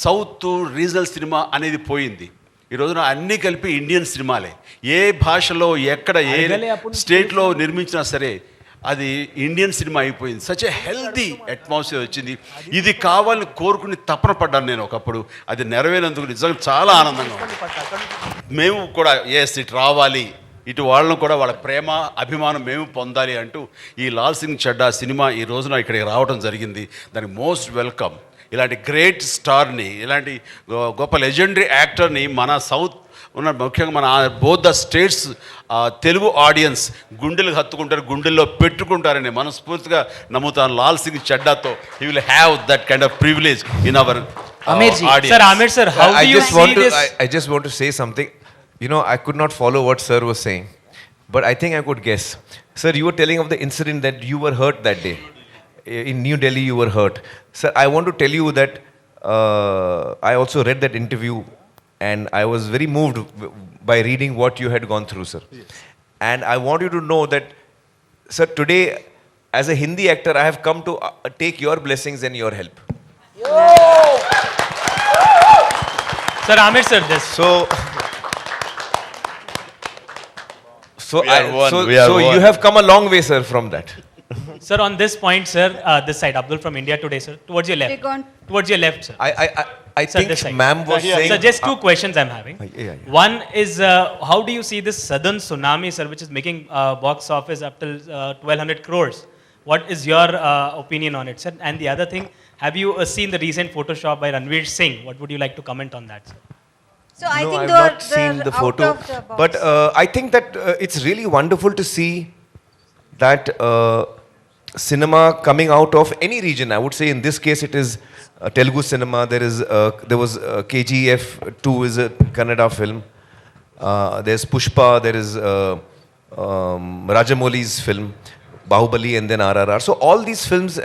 సౌత్ రీజనల్ సినిమా అనేది పోయింది. ఈ రోజున అన్నీ కలిపి ఇండియన్ సినిమాలే. ఏ భాషలో ఎక్కడ ఏ స్టేట్లో నిర్మించినా సరే అది ఇండియన్ సినిమా అయిపోయింది. సచ్ ఏ హెల్దీ అట్మాస్ఫియర్ వచ్చింది. ఇది కావాలని కోరుకుని తపన పడ్డాను నేను ఒకప్పుడు. అది నెరవేరేందుకు నిజంగా చాలా ఆనందంగా ఉంది. మేము కూడా ఇటు రావాలి, ఇటు వాళ్ళను కూడా వాళ్ళ ప్రేమ అభిమానం మేము పొందాలి అంటూ ఈ లాల్ సింగ్ చడ్డా సినిమా ఈ రోజున ఇక్కడికి రావడం జరిగింది. దానికి మోస్ట్ వెల్కమ్. ఇలాంటి గ్రేట్ స్టార్ని, ఇలాంటి గొప్ప లెజెండరీ యాక్టర్ని మన సౌత్ ఉన్న ముఖ్యంగా మన both the states Telugu audience గుండెలు హత్తుకుంటారు, గుండెల్లో పెట్టుకుంటారని మనస్ఫూర్తిగా నమ్ముతాను. లాల్ సింగ్ చడ్డాతో he will have that kind of privilege in our audience. Sir, Aamir sir, how do you see this? I just want to say something. You know, I could not follow what sir was saying, but I think I could guess. Sir, you were telling of the incident that you were hurt that day. In New Delhi, you were hurt. Sir, I want to tell you that I also read that interview and I was very moved by reading what you had gone through, sir. Yes. And I want you to know that, sir, today, as a Hindi actor, I have come to take your blessings and your help. Sir, Aamir sir, this. So you have come a long way, sir, from that. Sir, on this point, sir, this side, Abdul from India Today, sir, towards your left. Towards your left, sir. I Sir, think this side. ma'am was saying... Sir, just two questions I'm having. Yeah. One is, how do you see this southern tsunami, sir, which is making box office up till 1,200 crores? What is your opinion on it, sir? And the other thing, have you seen the recent Photoshop by Ranveer Singh? What would you like to comment on that, sir? So I No, think I've not seen the photo, but I think that it's really wonderful to see that cinema coming out of any region. I would say in this case it is Telugu cinema. There was KGF 2 is a Kannada film. There's Pushpa. There is Rajamouli's film, Bahubali, and then RRR. So all these films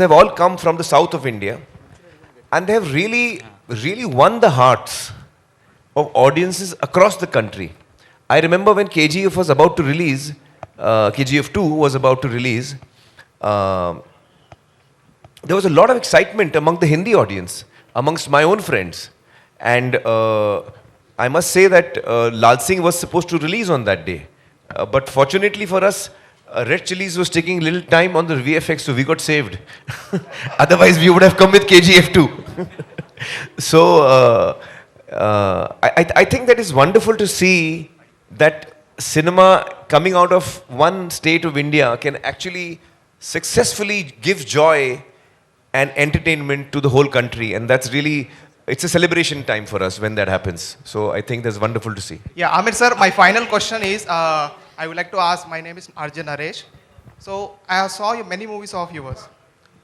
have all come from the south of India, and they have really won the hearts of audiences across the country. I remember when KGF was about to release, KGF 2 was about to release, there was a lot of excitement among the Hindi audience, amongst my own friends. And I must say that Laal Singh was supposed to release on that day. But fortunately for us, Red Chillies was taking little time on the VFX, so we got saved. Otherwise, we would have come with KGF 2. So, I think that is wonderful to see that cinema coming out of one state of India can actually successfully give joy and entertainment to the whole country. And that's really, it's a celebration time for us when that happens. So I think that's wonderful to see. Yeah, Aamir sir, my final question is, I would like to ask, my name is Arjun Naresh. So I saw many movies of yours,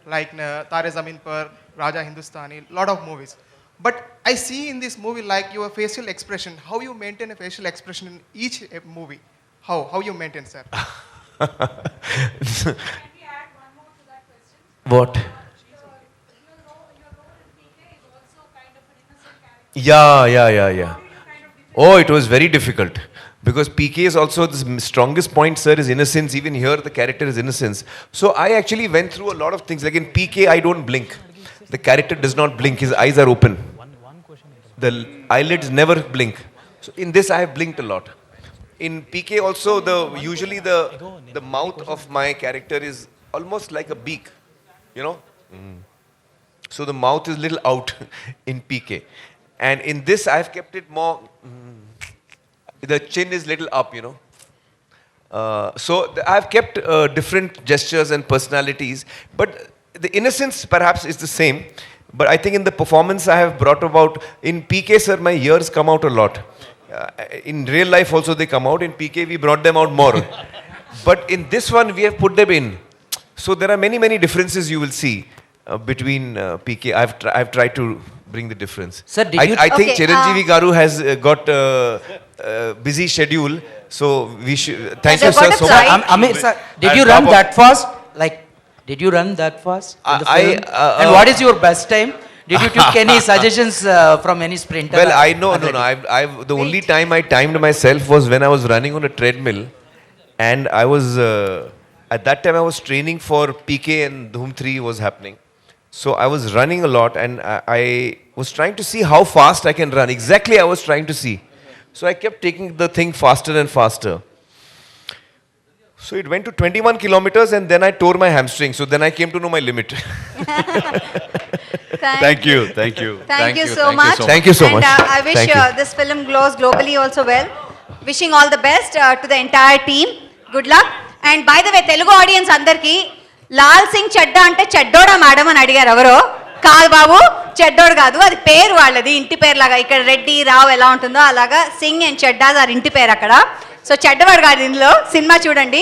like Tare Zameen Par, Raja Hindustani, lot of movies. But I see in this movie like your facial expression, how you maintain a facial expression in each movie. How you maintain, sir? What? Yeah. Oh, it was very difficult. Because PK is also the strongest point, sir, is innocence. Even here, the character is innocence. So I actually went through a lot of things. Like in PK, I don't blink. The character does not blink. His eyes are open. The eyelids never blink. So in this, I have blinked a lot. In PK also, usually the mouth of my character is almost like a beak, you know. So the mouth is little out in PK. And in this, I've kept it more, the chin is little up, you know. So I've kept different gestures and personalities, but the innocence perhaps is the same. But I think in the performance I have brought about, in PK, sir, my ears come out a lot. In real life also they come out. In PK we brought them out more. But in this one we have put them in. So there are many, many differences you will see between PK. I've tried to bring the difference. Sir, did you... I think Chiranjeevi Garu has got busy schedule. So we should... Thank you, sir, so much. Aamir, sir, did you run that fast? Like, did you run that fast? In the film? And what is your best time? Did you took any suggestions from any sprinter? Well, I know, no. The only time I timed myself was when I was running on a treadmill, and I was at that time I was training for PK and Dhoom 3 was happening. So I was running a lot, and I was trying to see how fast I can run. Exactly, I was trying to see. So I kept taking the thing faster and faster. So it went to 21 kilometers, and then I tore my hamstring. So then I came to know my limit. Thank you. Thank you so much. Thank you so much. And I wish this film glows globally also well. Wishing all the best to the entire team. Good luck. And by the way, Telugu audience andarki, Laal Singh Chaddha ante Chaddoda madam అని అడిగారు ఎవరో. కాదు బాబు, చెడ్డోడు కాదు, అది పేరు వాళ్ళది, ఇంటి పేరు లాగా. ఇక్కడ రెడ్డి రావు ఎలా ఉంటుందో అలాగా సింగ్ అండ్ చెడ్డాస్ ఆర్ ఇంటి పేరు అక్కడ. సో చెడ్డవాడు కాదు ఇందులో. సినిమా చూడండి.